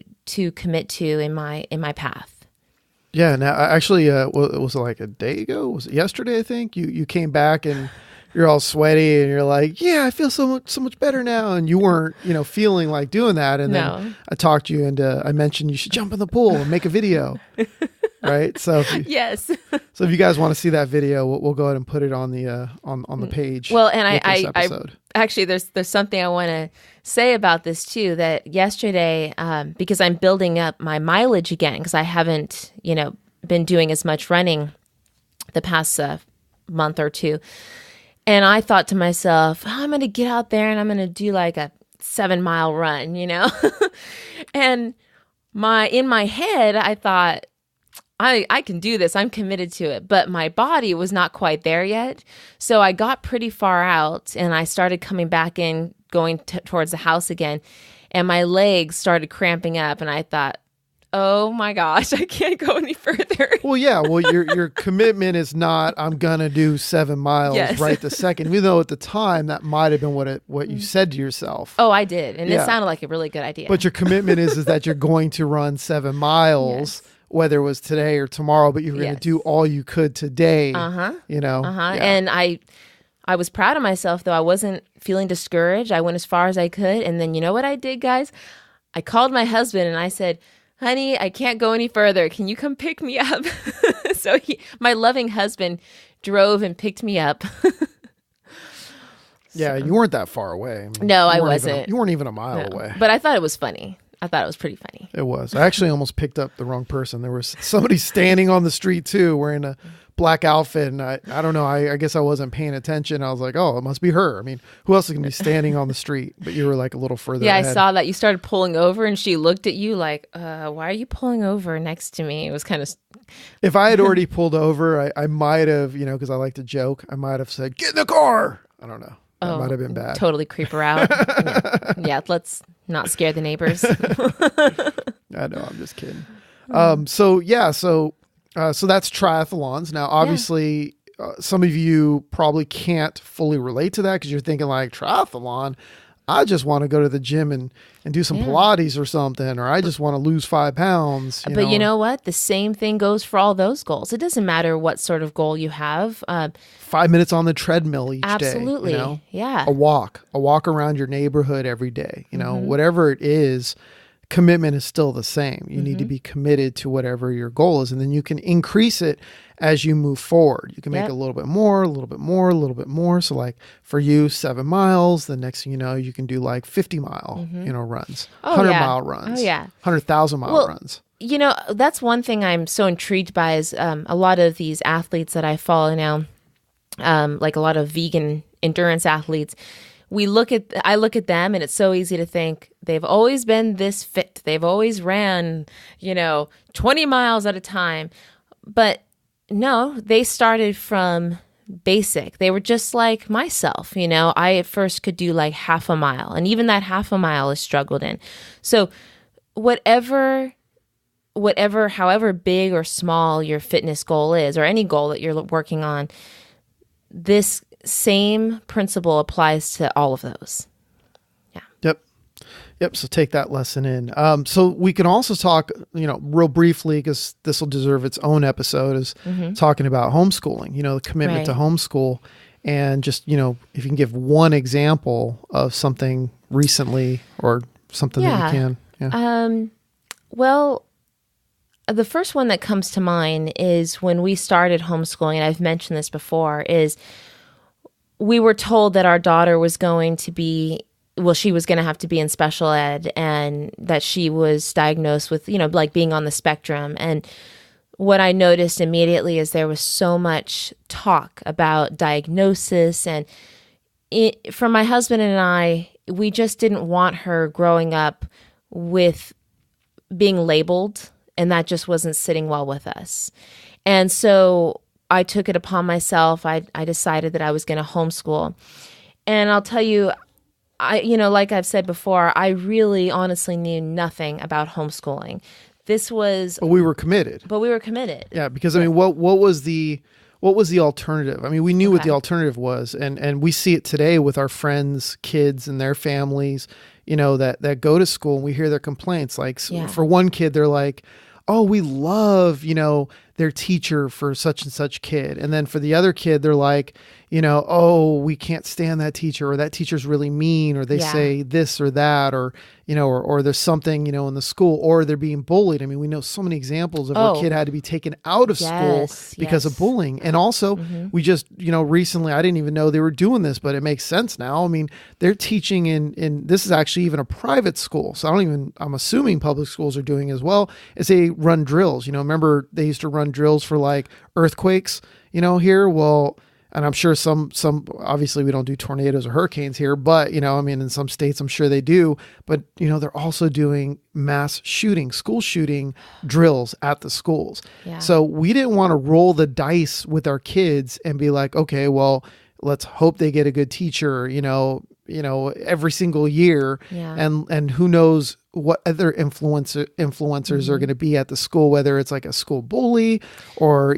commit to in my path. Yeah. Now, actually, was it like a day ago? Was it yesterday? I think you came back and you're all sweaty and you're like, yeah, I feel so much better now. And you weren't, feeling like doing that. And then I talked you and I mentioned you should jump in the pool and make a video. Right. So yes. So if you guys want to see that video, we'll go ahead and put it on the on the page. Well, and I actually there's something I want to say about this too. That yesterday, because I'm building up my mileage again, because I haven't been doing as much running the past month or two, and I thought to myself, I'm going to get out there and I'm going to do like a 7-mile run, and in my head I thought, I can do this. I'm committed to it. But my body was not quite there yet. So I got pretty far out and I started coming back in, going towards the house again. And my legs started cramping up. And I thought, oh my gosh, I can't go any further. Well, yeah. Well, your commitment is not, I'm going to do 7 miles right this second. Even though at the time that might have been what you said to yourself. Oh, I did. And it sounded like a really good idea. But your commitment is that you're going to run 7 miles. Yes. Whether it was today or tomorrow, but you were going to do all you could today, Yeah. And I was proud of myself, though. I wasn't feeling discouraged. I went as far as I could. And then you know what I did, guys? I called my husband and I said, honey, I can't go any further. Can you come pick me up? So my loving husband drove and picked me up. Yeah, you weren't that far away. No, I wasn't. You weren't even a mile away. But I thought it was funny. I thought it was pretty funny. It was. I actually almost picked up the wrong person. There was somebody standing on the street too, wearing a black outfit. And I don't know. I guess I wasn't paying attention. I was like, oh, it must be her. I mean, who else is going to be standing on the street? But you were like a little further ahead. I saw that. You started pulling over and she looked at you like, why are you pulling over next to me? It was kind of... If I had already pulled over, I might have, because I like to joke, I might have said, get in the car. I don't know. That might have been bad. Totally creep her out. Yeah, let's not scare the neighbors. I know, I'm just kidding. So that's triathlons. Now, obviously, some of you probably can't fully relate to that because you're thinking like, triathlon, I just want to go to the gym and do some Pilates or something, or I just want to lose 5 pounds. But you know what? The same thing goes for all those goals. It doesn't matter what sort of goal you have. 5 minutes on the treadmill each day. Absolutely. Yeah. A walk around your neighborhood every day. Whatever it is, commitment is still the same. You need to be committed to whatever your goal is, and then you can increase it as you move forward. You can make it a little bit more, a little bit more, a little bit more. So like for you, 7 miles, the next thing you know, you can do like 50-mile, runs, 100-mile runs, 100,000-mile runs. That's one thing I'm so intrigued by is a lot of these athletes that I follow now, like a lot of vegan endurance athletes. I look at them and it's so easy to think they've always been this fit. They've always ran, 20 miles at a time. But no, they started from basic. They were just like myself. I at first could do like half a mile, and even that half a mile is struggled in. So however big or small your fitness goal is, or any goal that you're working on, this same principle applies to all of those. Yeah. Yep. So take that lesson in. So we can also talk, real briefly, because this will deserve its own episode, is talking about homeschooling, the commitment to homeschool. And just, if you can give one example of something recently or something that you can. Yeah. Well, the first one that comes to mind is when we started homeschooling, and I've mentioned this before, is we were told that our daughter was going to be, she was going to have to be in special ed, and that she was diagnosed with, like being on the spectrum. And what I noticed immediately is there was so much talk about diagnosis. And for my husband and I, we just didn't want her growing up with being labeled, and that just wasn't sitting well with us. And so I took it upon myself. I decided that I was going to homeschool. And I'll tell you, like I've said before, I really honestly knew nothing about homeschooling. But we were committed. Yeah, because what was the alternative? I mean, we knew what the alternative was, and we see it today with our friends' kids and their families, that go to school, and we hear their complaints. Like for one kid, they're like, oh, we love, their teacher for such and such kid. And then for the other kid, they're like, oh, we can't stand that teacher, or that teacher's really mean, or they say this or that, or, or there's something, in the school, or they're being bullied. I mean, we know so many examples of where a kid had to be taken out of school because of bullying. And also we just, recently, I didn't even know they were doing this, but it makes sense now. I mean, they're teaching in this is actually even a private school. So I'm assuming public schools are doing as well, is they run drills. Remember they used to run drills for like earthquakes, here. Well, and I'm sure some obviously we don't do tornadoes or hurricanes here, but in some states I'm sure they do. But they're also doing mass school shooting drills at the schools. Yeah. So we didn't want to roll the dice with our kids and be like, okay, well, let's hope they get a good teacher, every single year. Yeah. And who knows what other influencers are going to be at the school, whether it's like a school bully or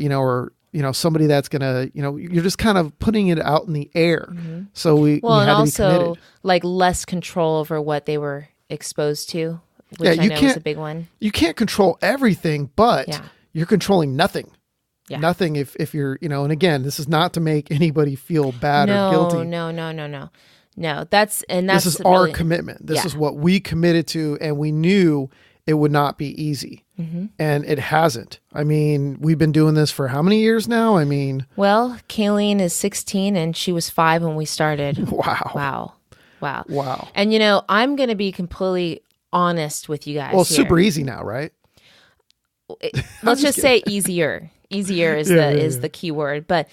somebody that's going to, you're just kind of putting it out in the air. Mm-hmm. So we had to be committed. Also like less control over what they were exposed to, which I know is a big one. You can't control everything, but you're controlling nothing. Yeah. Nothing if you're, and again, this is not to make anybody feel bad or guilty. No, this is our commitment. This is what we committed to, and we knew it would not be easy. Mm-hmm. And it hasn't. I mean, we've been doing this for how many years now? I mean... Well, Kayleen is 16 and she was 5 when we started. Wow. And I'm going to be completely honest with you guys. Well, it's here. super easy now, right? Let's just say easier. Easier is the key word. But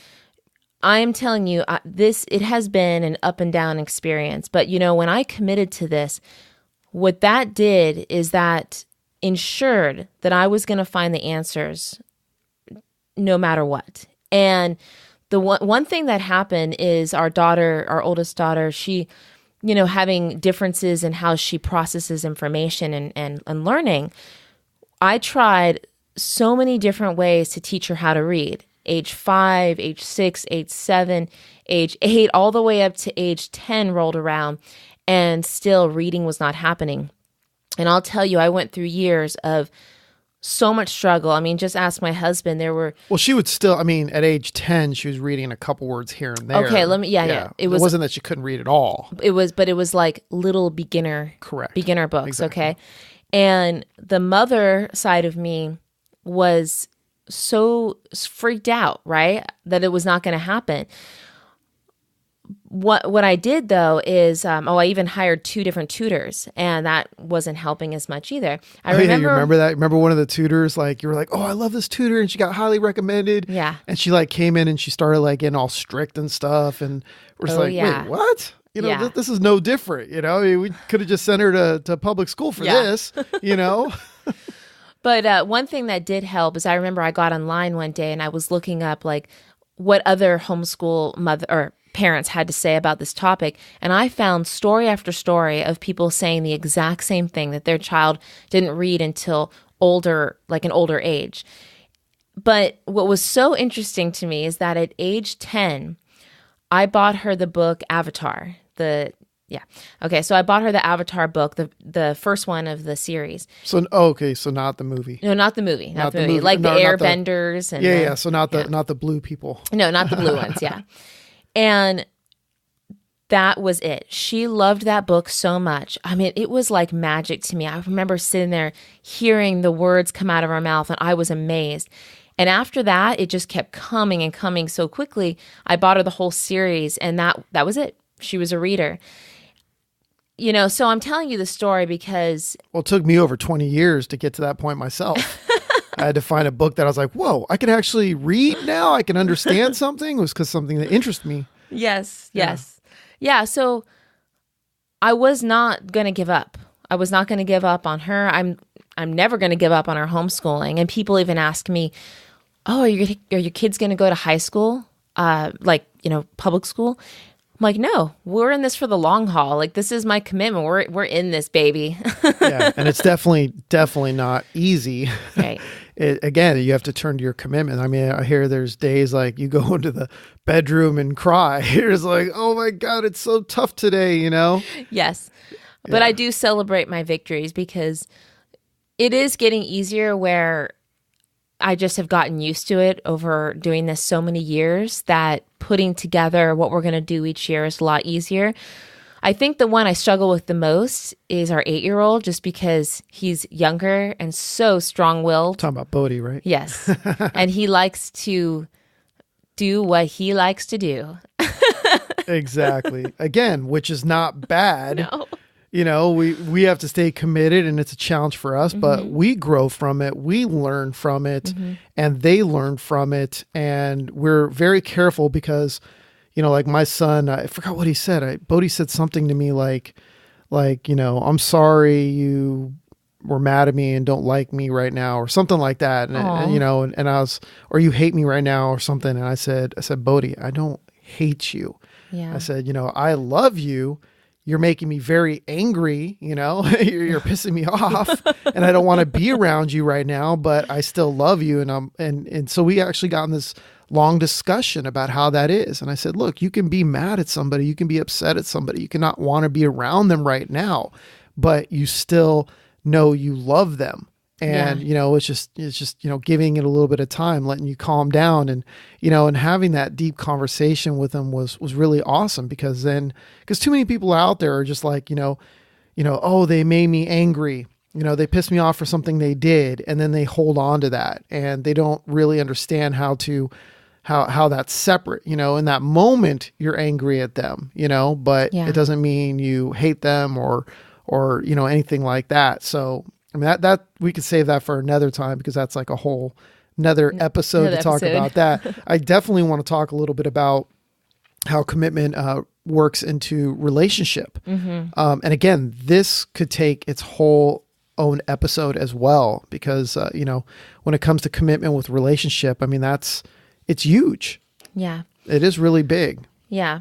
I'm telling you, it has been an up and down experience. But when I committed to this, what that did is that ensured that I was going to find the answers no matter what. And the one thing that happened is our oldest daughter, she, having differences in how she processes information and learning. I tried so many different ways to teach her how to read. Age 5, age 6, age 7, age 8, all the way up to age 10 rolled around, and still reading was not happening. And I'll tell you, I went through years of so much struggle. I mean, just ask my husband. Well, she would still, at age 10, she was reading a couple words here and there. Okay, yeah. It wasn't that she couldn't read at all. It was like little beginner books, exactly. Okay? And the mother side of me was so freaked out, right? That it was not going to happen. What I did though is, I even hired 2 different tutors, and that wasn't helping as much either. You remember that? Remember one of the tutors, like you were like, oh, I love this tutor, and she got highly recommended. Yeah. And she like came in and she started like getting all strict and stuff, and we're just wait, what? This is no different. We could have just sent her to public school for this. But one thing that did help is I remember I got online one day and I was looking up like what other homeschool parents had to say about this topic. And I found story after story of people saying the exact same thing, that their child didn't read until an older age. But what was so interesting to me is that at age 10, I bought her the book Avatar. So I bought her the Avatar book, the first one of the series. So not the movie. No, not the movie. Not the movie. Like the Airbenders. So not the blue people. No, not the blue ones, yeah. And that was it. She loved that book so much. It was like magic to me. I remember sitting there hearing the words come out of her mouth, and I was amazed. And after that, it just kept coming and coming so quickly. I bought her the whole series, and that was it. She was a reader. So I'm telling you the story because... Well, it took me over 20 years to get to that point myself. I had to find a book that I was like, whoa, I can actually read now. I can understand something. It was because something that interested me. Yes. Yeah, so I was not going to give up. I was not going to give up on her. I'm never going to give up on our homeschooling. And people even ask me, oh, are your kids going to go to high school? Public school? I'm like, no, we're in this for the long haul. Like, this is my commitment. We're in this, baby. Yeah, and it's definitely not easy. Right. Again, you have to turn to your commitment. I hear there's days like you go into the bedroom and cry. It's like, oh my God, it's so tough today, Yes. But I do celebrate my victories because it is getting easier where I just have gotten used to it over doing this so many years that putting together what we're going to do each year is a lot easier. I think the one I struggle with the most is our 8-year-old, just because he's younger and so strong-willed. Talking about Bodhi, right? Yes. And he likes to do what he likes to do. Exactly. Again, which is not bad. No. We have to stay committed, and it's a challenge for us, but we grow from it. We learn from it, and they learn from it. And we're very careful because, like my son, I forgot what he said. Bodhi said something to me like, I'm sorry you were mad at me and don't like me right now, or something like that. And I was, or you hate me right now or something. And I said, Bodhi, I don't hate you. Yeah. I said, I love you. You're making me very angry, you're pissing me off, and I don't want to be around you right now, but I still love you. And so we actually got in this long discussion about how that is. And I said, look, you can be mad at somebody, you can be upset at somebody, you cannot want to be around them right now, but you still know you love them. And, it's just, giving it a little bit of time, letting you calm down, and, and having that deep conversation with them was really awesome, because too many people out there are just like, oh, they made me angry. They pissed me off for something they did. And then they hold on to that, and they don't really understand how that's separate. In that moment you're angry at them, but it doesn't mean you hate them or or, anything like that. So, I mean, that we could save that for another time, because that's like a whole another episode to talk about that. I definitely want to talk a little bit about how commitment works into relationship. And again, this could take its whole own episode as well, because, when it comes to commitment with relationship, I mean, it's huge. Yeah. It is really big. Yeah.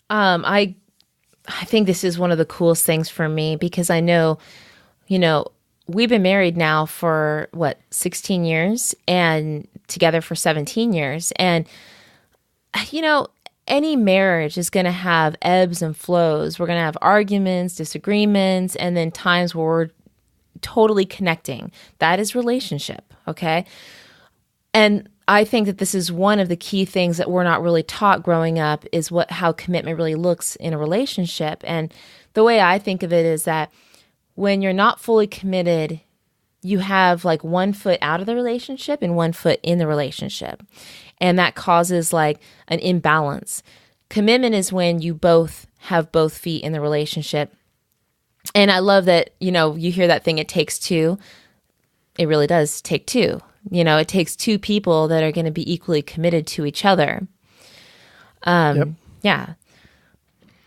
I think this is one of the coolest things for me, because I know, we've been married now for 16 years and together for 17 years. And, any marriage is going to have ebbs and flows. We're going to have arguments, disagreements, and then times where we're totally connecting. That is relationship. Okay. And I think that this is one of the key things that we're not really taught growing up, is how commitment really looks in a relationship. And the way I think of it is that when you're not fully committed, you have like one foot out of the relationship and one foot in the relationship. And that causes like an imbalance. Commitment is when you both have both feet in the relationship. And I love that, you hear that thing, it takes two. It really does take two. It takes two people that are going to be equally committed to each other. Yep. Yeah.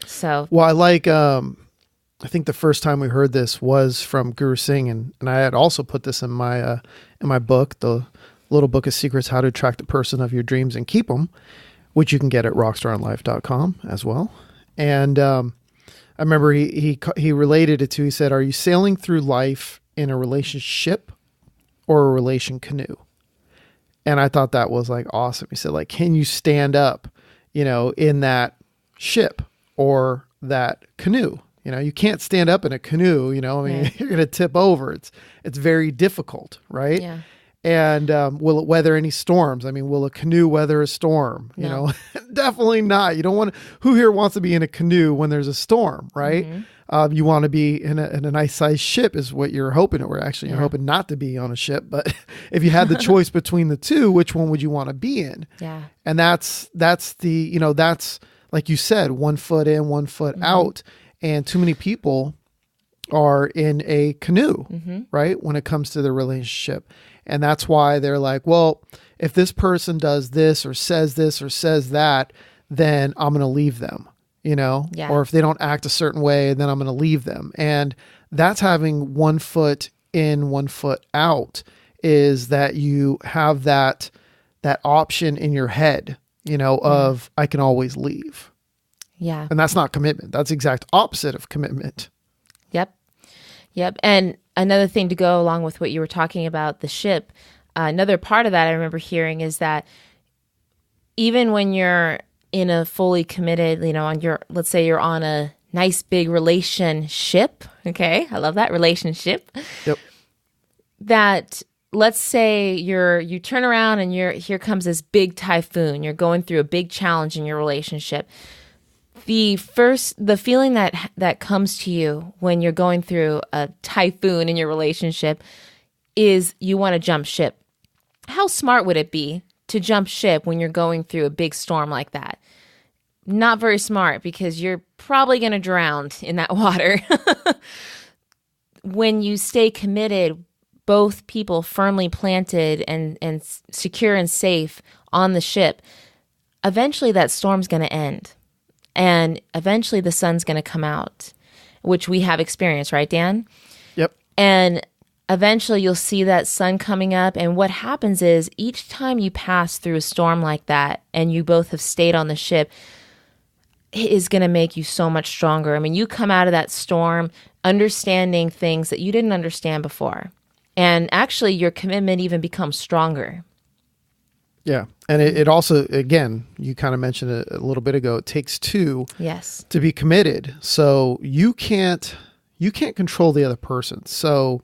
So. Well, I like, I think the first time we heard this was from Guru Singh, and I had also put this in my book, the little book of secrets, how to attract the person of your dreams and keep them, which you can get at rockstarinlife.com as well. And I remember he related it to, he said, are you sailing through life in a relationship or a relation canoe? And I thought that was like awesome. He said, like, can you stand up, in that ship or that canoe? You can't stand up in a canoe, you're going to tip over. It's very difficult, right? Yeah. And will it weather any storms? I mean, will a canoe weather a storm? No. Definitely not. You don't want to, who here wants to be in a canoe when there's a storm, right? You want to be in a nice sized ship is what you're hoping, or actually you're hoping not to be on a ship. But if you had the choice between the two, which one would you want to be in? Yeah. And that's the, that's like you said, 1 foot in, 1 foot out. And too many people are in a canoe, right? When it comes to the relationship. And that's why they're like, well, if this person does this or says that, then I'm going to leave them, Yeah. or if they don't act a certain way, then I'm going to leave them. And that's having 1 foot in, 1 foot out, is that you have that option in your head, of I can always leave. Yeah. And that's not commitment. That's the exact opposite of commitment. Yep. And another thing to go along with what you were talking about, the ship, another part of that I remember hearing is that even when you're in a fully committed, let's say you're on a nice big relationship. Okay. I love that, relationship. Yep. That let's say you turn around and here comes this big typhoon. You're going through a big challenge in your relationship. The feeling that comes to you when you're going through a typhoon in your relationship is you want to jump ship. How smart would it be to jump ship when you're going through a big storm like that? Not very smart, because you're probably going to drown in that water. When you stay committed, both people firmly planted and secure and safe on the ship, eventually that storm's going to end. And eventually the sun's going to come out, which we have experienced, right, Dan? Yep. And eventually you'll see that sun coming up. And what happens is each time you pass through a storm like that and you both have stayed on the ship, it is going to make you so much stronger. I mean, you come out of that storm understanding things that you didn't understand before. And actually your commitment even becomes stronger. Yeah. And it also, again, you kind of mentioned it a little bit ago, it takes two to be committed. So you can't control the other person. So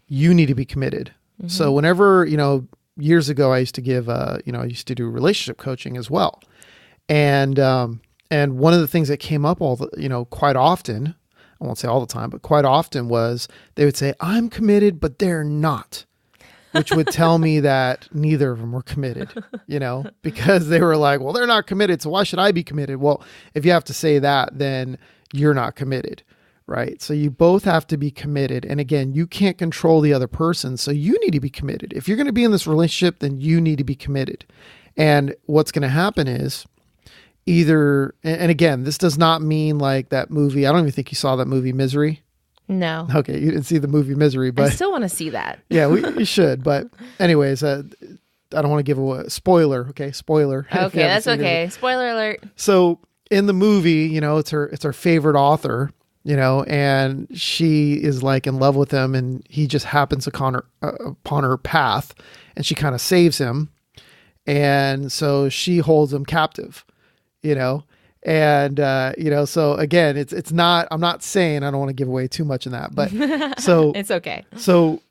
you need to be committed. Mm-hmm. So whenever, years ago, I used to give, I used to do relationship coaching as well. And one of the things that came up quite often, I won't say all the time, but quite often was they would say, I'm committed, but they're not. Which would tell me that neither of them were committed, because they were like, well, they're not committed, so why should I be committed? Well, if you have to say that, then you're not committed, right? So you both have to be committed. And again, you can't control the other person. So you need to be committed. If you're going to be in this relationship, then you need to be committed. And what's going to happen is either, and again, this does not mean like that movie. I don't even think you saw that movie Misery. No. Okay. You didn't see the movie Misery, but I still want to see that. yeah, you should. But anyways, I don't want to give away spoiler. Okay. Spoiler. Okay. That's okay. Spoiler alert. So in the movie, it's her favorite author, and she is like in love with him, and he just happens upon her path, and she kind of saves him. And so she holds him captive, and, so again, it's not, I'm not saying, I don't want to give away too much in that, but so it's okay. So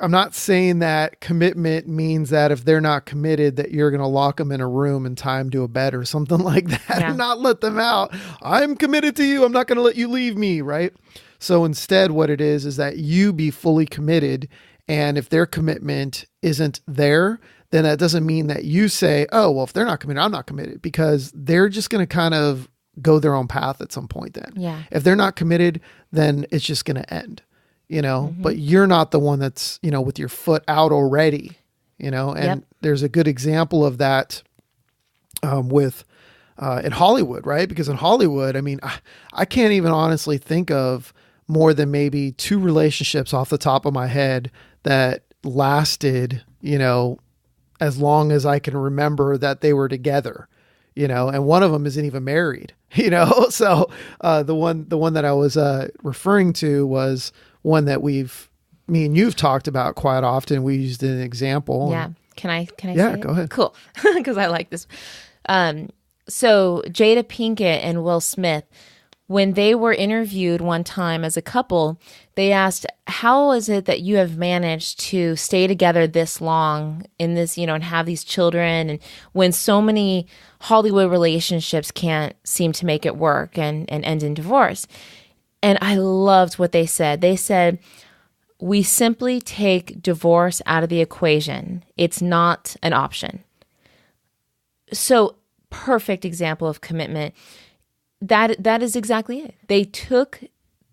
I'm not saying that commitment means that if they're not committed, that you're going to lock them in a room and tie them to a bed or something like that and not let them out. I'm committed to you. I'm not going to let you leave me. Right. So instead, what it is that you be fully committed. And if their commitment isn't there, then that doesn't mean that you say, oh, well, if they're not committed, I'm not committed, because they're just going to kind of go their own path at some point then. Yeah. If they're not committed, then it's just going to end. But you're not the one that's, with your foot out already, and there's a good example of that with in Hollywood, right? Because in Hollywood, I mean, I can't even honestly think of more than maybe 2 relationships off the top of my head that lasted, as long as I can remember that they were together, and one of them isn't even married, so the one that I was referring to was one that me and you've talked about quite often. We used an example. Yeah. Can I yeah, say go it? ahead. Cool. Because I like this. So Jada Pinkett and Will Smith, when they were interviewed one time as a couple, they asked, how is it that you have managed to stay together this long in this, and have these children, and when so many Hollywood relationships can't seem to make it work and end in divorce? And I loved what they said. They said, we simply take divorce out of the equation. It's not an option. So perfect example of commitment. That is exactly it. They took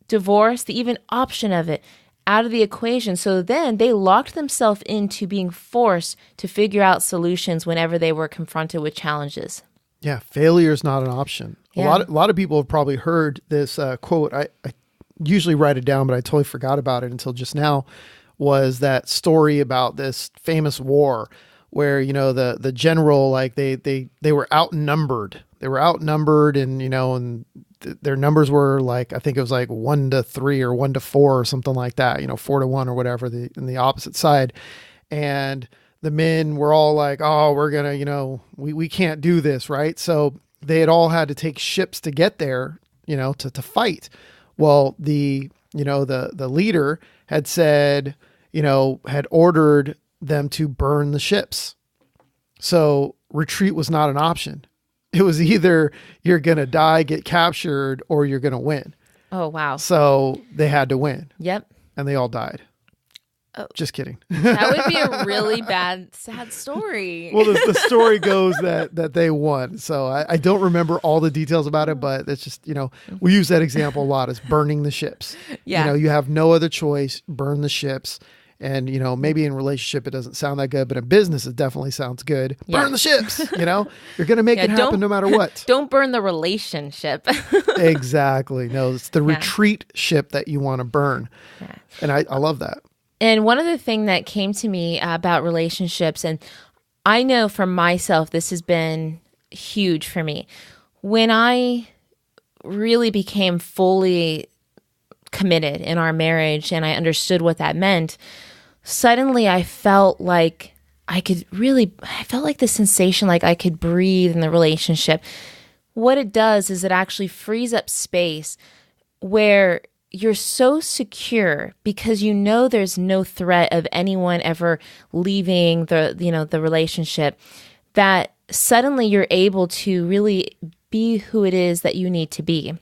divorce, the even option of it, out of the equation. So then they locked themselves into being forced to figure out solutions whenever they were confronted with challenges. Yeah, failure is not an option. Yeah. A lot of people have probably heard this quote. I usually write it down, but I totally forgot about it until just now. Was that story about this famous war where the general, like they were outnumbered. They were outnumbered, and and their numbers were like, I think it was like 1-3 or 1-4 or something like that. 4-1 or whatever in the opposite side, and the men were all like, oh, we're gonna, we can't do this, right? So they had all had to take ships to get there, to fight. Well, the leader had said, had ordered them to burn the ships. So retreat was not an option. It was either you're going to die, get captured, or you're going to win. Oh, wow. So they had to win. Yep. And they all died. Oh. Just kidding. That would be a really bad, sad story. Well, the story goes that they won. So I don't remember all the details about it, but it's just, we use that example a lot as burning the ships. Yeah. You have no other choice, burn the ships. And, maybe in relationship, it doesn't sound that good, but in business, it definitely sounds good. Yeah. Burn the ships, you're going to make it happen no matter what. Don't burn the relationship. Exactly. No, it's the retreat ship that you want to burn. Yeah. And I love that. And one other thing that came to me about relationships, and I know for myself, this has been huge for me. When I really became fully committed in our marriage and I understood what that meant, suddenly I felt like I felt like the sensation like I could breathe in the relationship. What it does is it actually frees up space where you're so secure because there's no threat of anyone ever leaving the relationship, that suddenly you're able to really be who it is that you need to be.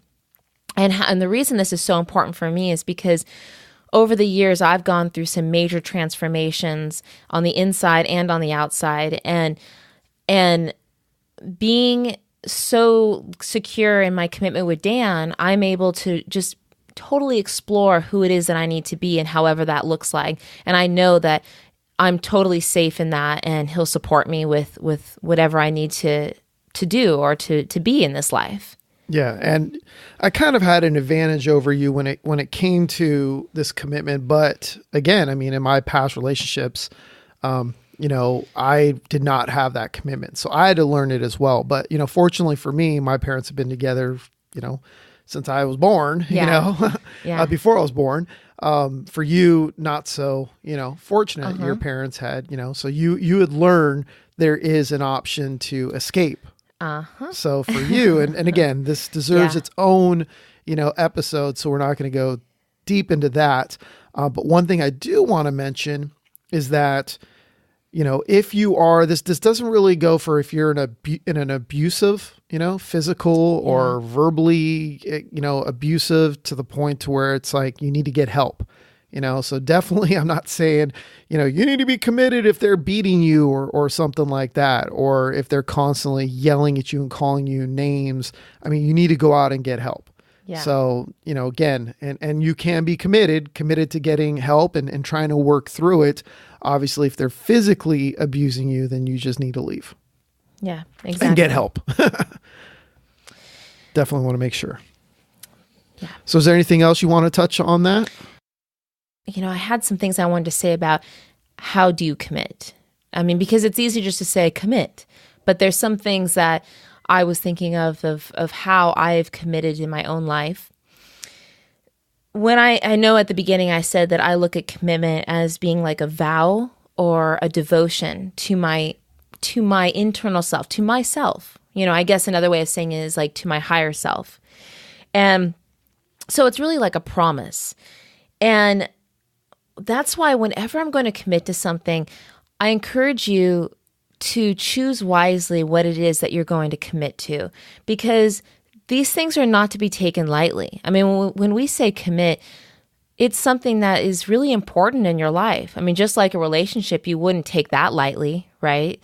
And the reason this is so important for me is because over the years, I've gone through some major transformations on the inside and on the outside. And being so secure in my commitment with Dan, I'm able to just totally explore who it is that I need to be and however that looks like. And I know that I'm totally safe in that, and he'll support me with whatever I need to do or to be in this life. Yeah, and I kind of had an advantage over you when it came to this commitment. But again, I mean, in my past relationships, I did not have that commitment, so I had to learn it as well. But fortunately for me, my parents have been together, since I was born. Before I was born. For you, not so, fortunate. Your parents had, so you would learn there is an option to escape. So for you, and again, this deserves its own, episode, so we're not going to go deep into that. But one thing I do want to mention is that, if you are, this doesn't really go for if you're in an abusive, physical or verbally, abusive to the point to where it's like you need to get help. So definitely I'm not saying, you need to be committed if they're beating you or something like that, or if they're constantly yelling at you and calling you names. I mean, you need to go out and get help. Yeah. So, again, and you can be committed to getting help and trying to work through it. Obviously, if they're physically abusing you, then you just need to leave. Yeah, exactly. And get help. Definitely want to make sure. Yeah. So is there anything else you want to touch on that? I had some things I wanted to say about how do you commit? I mean, because it's easy just to say commit, but there's some things that I was thinking of how I've committed in my own life. When I know at the beginning I said that I look at commitment as being like a vow or a devotion to my internal self, to myself. I guess another way of saying it is like to my higher self. And so it's really like a promise. And that's why whenever I'm going to commit to something, I encourage you to choose wisely what it is that you're going to commit to, because these things are not to be taken lightly. I mean, when we say commit, it's something that is really important in your life. I mean, just like a relationship, you wouldn't take that lightly, right?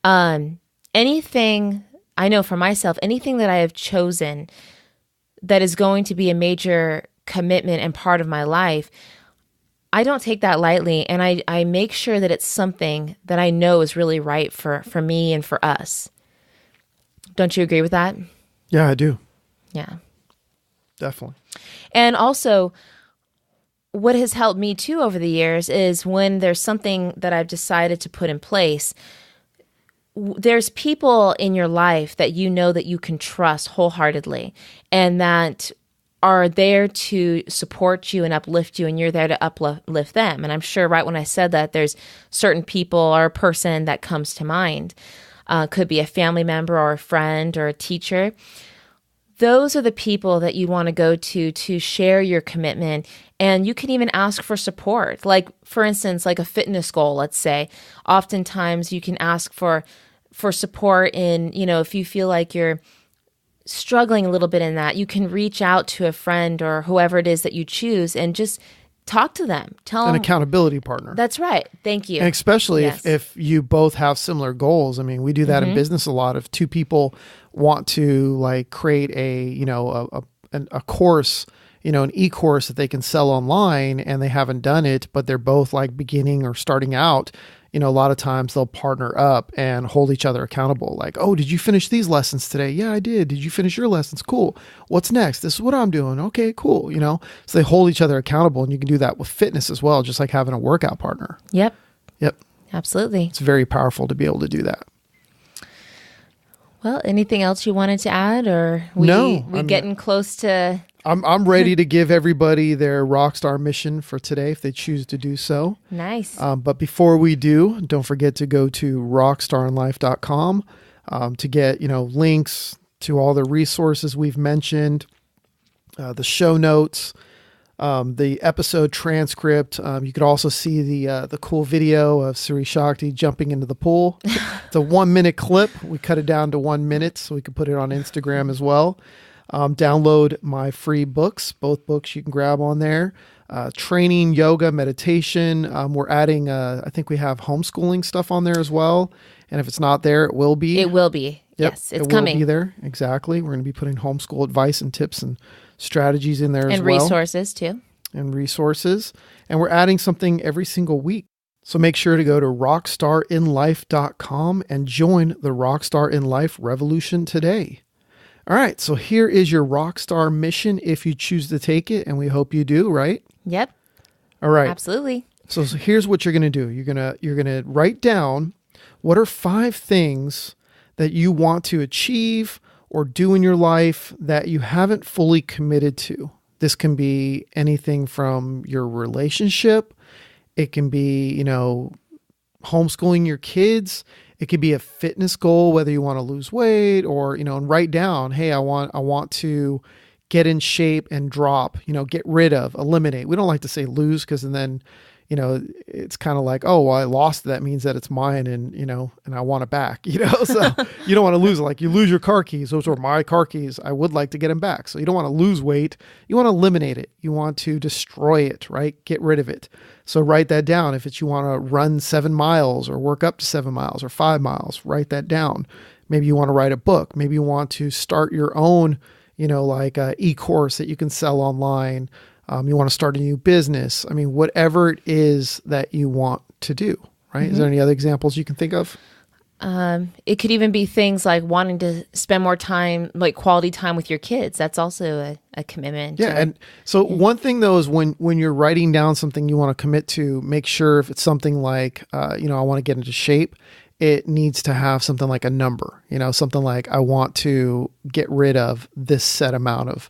Anything, I know for myself, anything that I have chosen that is going to be a major commitment and part of my life, I don't take that lightly, and I make sure that it's something that I know is really right for me and for us. Don't you agree with that? Yeah, I do. Yeah. Definitely. And also, what has helped me too over the years is when there's something that I've decided to put in place, there's people in your life that that you can trust wholeheartedly and that are there to support you and uplift you, and you're there to uplift them. And I'm sure right when I said that, there's certain people or a person that comes to mind. Could be a family member or a friend or a teacher. Those are the people that you want to go to share your commitment. And you can even ask for support. Like, for instance, like a fitness goal, let's say. Oftentimes you can ask for support in, if you feel like you're struggling a little bit in that, you can reach out to a friend or whoever it is that you choose and just talk to them. Tell them. An accountability partner. That's right. Thank you. And especially if you both have similar goals. I mean, we do that in business a lot. If two people want to like create a course, an e-course that they can sell online and they haven't done it, but they're both like beginning or starting out, a lot of times they'll partner up and hold each other accountable. Like, oh, did you finish these lessons today? Yeah, I did. Did you finish your lessons? Cool. What's next? This is what I'm doing. Okay, cool. So they hold each other accountable, and you can do that with fitness as well, just like having a workout partner. Yep. Yep. Absolutely. It's very powerful to be able to do that. Well, anything else you wanted to add, or No, we getting close to? I'm ready to give everybody their Rockstar mission for today if they choose to do so. Nice. But before we do, don't forget to go to rockstarinlife.com to get, links to all the resources we've mentioned, the show notes, the episode transcript. You could also see the cool video of Siri Shakti jumping into the pool. It's a 1-minute clip. We cut it down to 1 minute so we can put it on Instagram as well. Download my free books. Both books you can grab on there. Training, yoga, meditation. We're adding, I think we have homeschooling stuff on there as well. And if it's not there, it will be. It will be. Yep, Yes, it's it will coming. be there. Exactly. We're going to be putting homeschool advice and tips and strategies in there as And well. resources too. And resources. And we're adding something every single week. So make sure to go to rockstarinlife.com and join the Rockstar in Life revolution today. All right, so here is your Rockstar mission if you choose to take it, and we hope you do, right? Yep. All right. Absolutely. So here's what you're going to do. You're going to write down what are 5 things that you want to achieve or do in your life that you haven't fully committed to. This can be anything from your relationship. It can be, homeschooling your kids. It could be a fitness goal, whether you want to lose weight or, and write down, hey, I want to get in shape and drop, get rid of, eliminate. We don't like to say lose because then, it's kind of like, oh, well, I lost it. That means that it's mine and, and I want it back, so you don't want to lose it. Like you lose your car keys. Those are my car keys. I would like to get them back. So you don't want to lose weight. You want to eliminate it. You want to destroy it, right? Get rid of it. So write that down. If it's you want to run 7 miles or work up to 7 miles or 5 miles, write that down. Maybe you want to write a book. Maybe you want to start your own, like a e-course that you can sell online. You want to start a new business. I mean, whatever it is that you want to do, right? Mm-hmm. Is there any other examples you can think of? It could even be things like wanting to spend more time, like quality time with your kids. That's also a commitment. Yeah. And so one thing though is when you're writing down something you want to commit to, make sure if it's something like, I want to get into shape, it needs to have something like a number, something like I want to get rid of this set amount of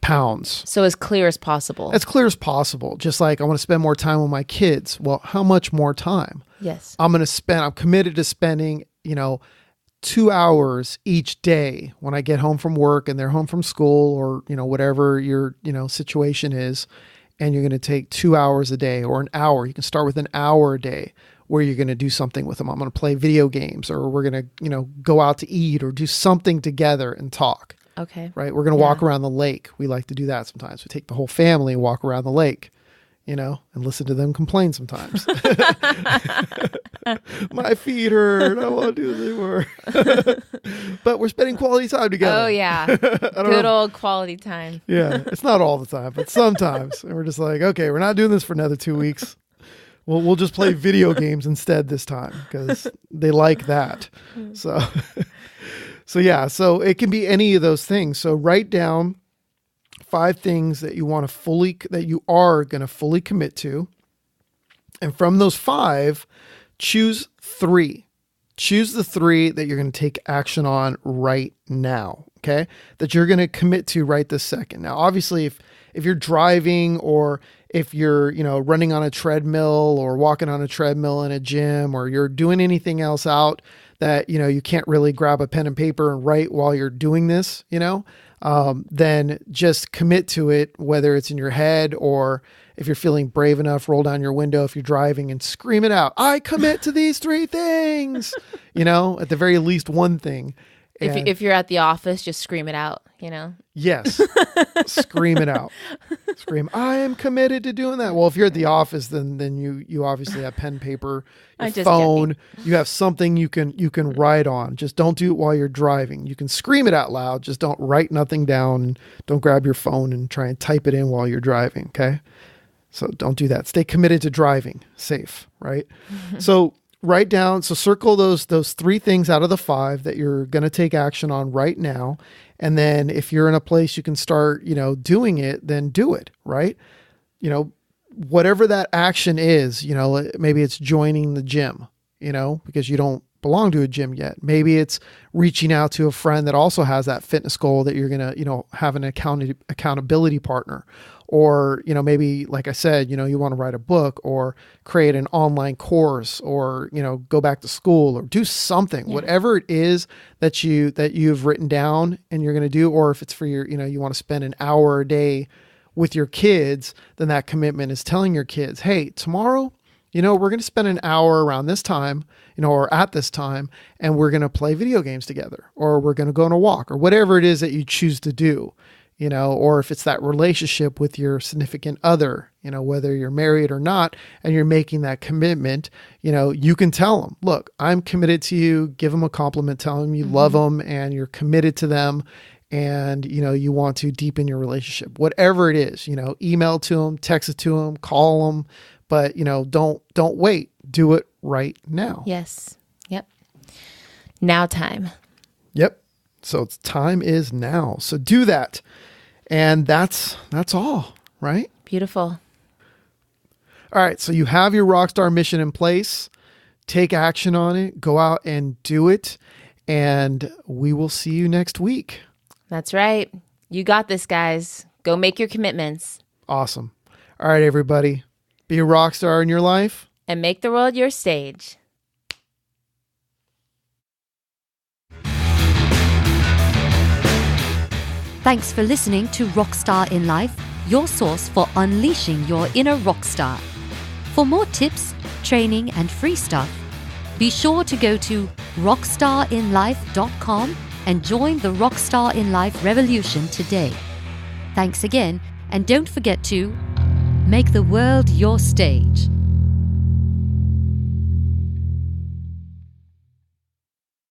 pounds. So as clear as possible. As clear as possible. Just like I want to spend more time with my kids. Well, how much more time? Yes. I'm committed to spending, 2 hours each day when I get home from work and they're home from school or, whatever your, situation is. And you're going to take 2 hours a day or an hour. You can start with an hour a day where you're going to do something with them. I'm going to play video games or we're going to, go out to eat or do something together and talk. Okay. Right. We're going to walk around the lake. We like to do that sometimes. We take the whole family and walk around the lake, and listen to them complain sometimes. My feet hurt. I don't want to do this anymore. But we're spending quality time together. Oh, yeah. Good old quality time. Yeah. It's not all the time, but sometimes. And we're just like, okay, we're not doing this for another 2 weeks. We'll just play video games instead this time because they like that. So yeah, so it can be any of those things. So write down 5 things that you are going to fully commit to. And from those 5, choose 3. Choose the 3 that you're going to take action on right now. Okay. That you're going to commit to right this second. Now, obviously, if you're driving or if you're, running on a treadmill or walking on a treadmill in a gym or you're doing anything else out that, you can't really grab a pen and paper and write while you're doing this, then just commit to it, whether it's in your head or if you're feeling brave enough, roll down your window if you're driving and scream it out. I commit to these 3 things, at the very least one thing. If you're at the office, just scream it out, Yes. Scream it out. Scream, I am committed to doing that. Well, if you're at the office, then you obviously have pen, paper, your phone. You have something you can write on. Just don't do it while you're driving. You can scream it out loud. Just don't write nothing down. Don't grab your phone and try and type it in while you're driving. Okay. So don't do that. Stay committed to driving safe. Right. So write down. So circle those 3 things out of the 5 that you're going to take action on right now. And then if you're in a place you can start, doing it, then do it, right? Whatever that action is, maybe it's joining the gym, because you don't belong to a gym yet. Maybe it's reaching out to a friend that also has that fitness goal that you're going to, have an accountability partner. Or, maybe, like I said, you want to write a book or create an online course or, go back to school or do something, whatever it is that you've written down and you're going to do, or if it's for your, you want to spend an hour a day with your kids, then that commitment is telling your kids, hey, tomorrow, we're going to spend an hour around this time, or at this time, and we're going to play video games together, or we're going to go on a walk or whatever it is that you choose to do. or if it's that relationship with your significant other, whether you're married or not, and you're making that commitment, you can tell them, look, I'm committed to you. Give them a compliment, tell them you love them and you're committed to them. And, you want to deepen your relationship, whatever it is, email to them, text it to them, call them, but, don't wait. Do it right now. Yes. Yep. Now time. Yep. So time is now. So do that. And that's all, right? Beautiful. All right. So you have your Rockstar mission in place. Take action on it. Go out and do it. And we will see you next week. That's right. You got this, guys. Go make your commitments. Awesome. All right, everybody. Be a rock star in your life. And make the world your stage. Thanks for listening to RockStar In Life, your source for unleashing your inner rock star. For more tips, training, and free stuff, be sure to go to rockstarinlife.com and join the RockStar In Life revolution today. Thanks again, and don't forget to make the world your stage.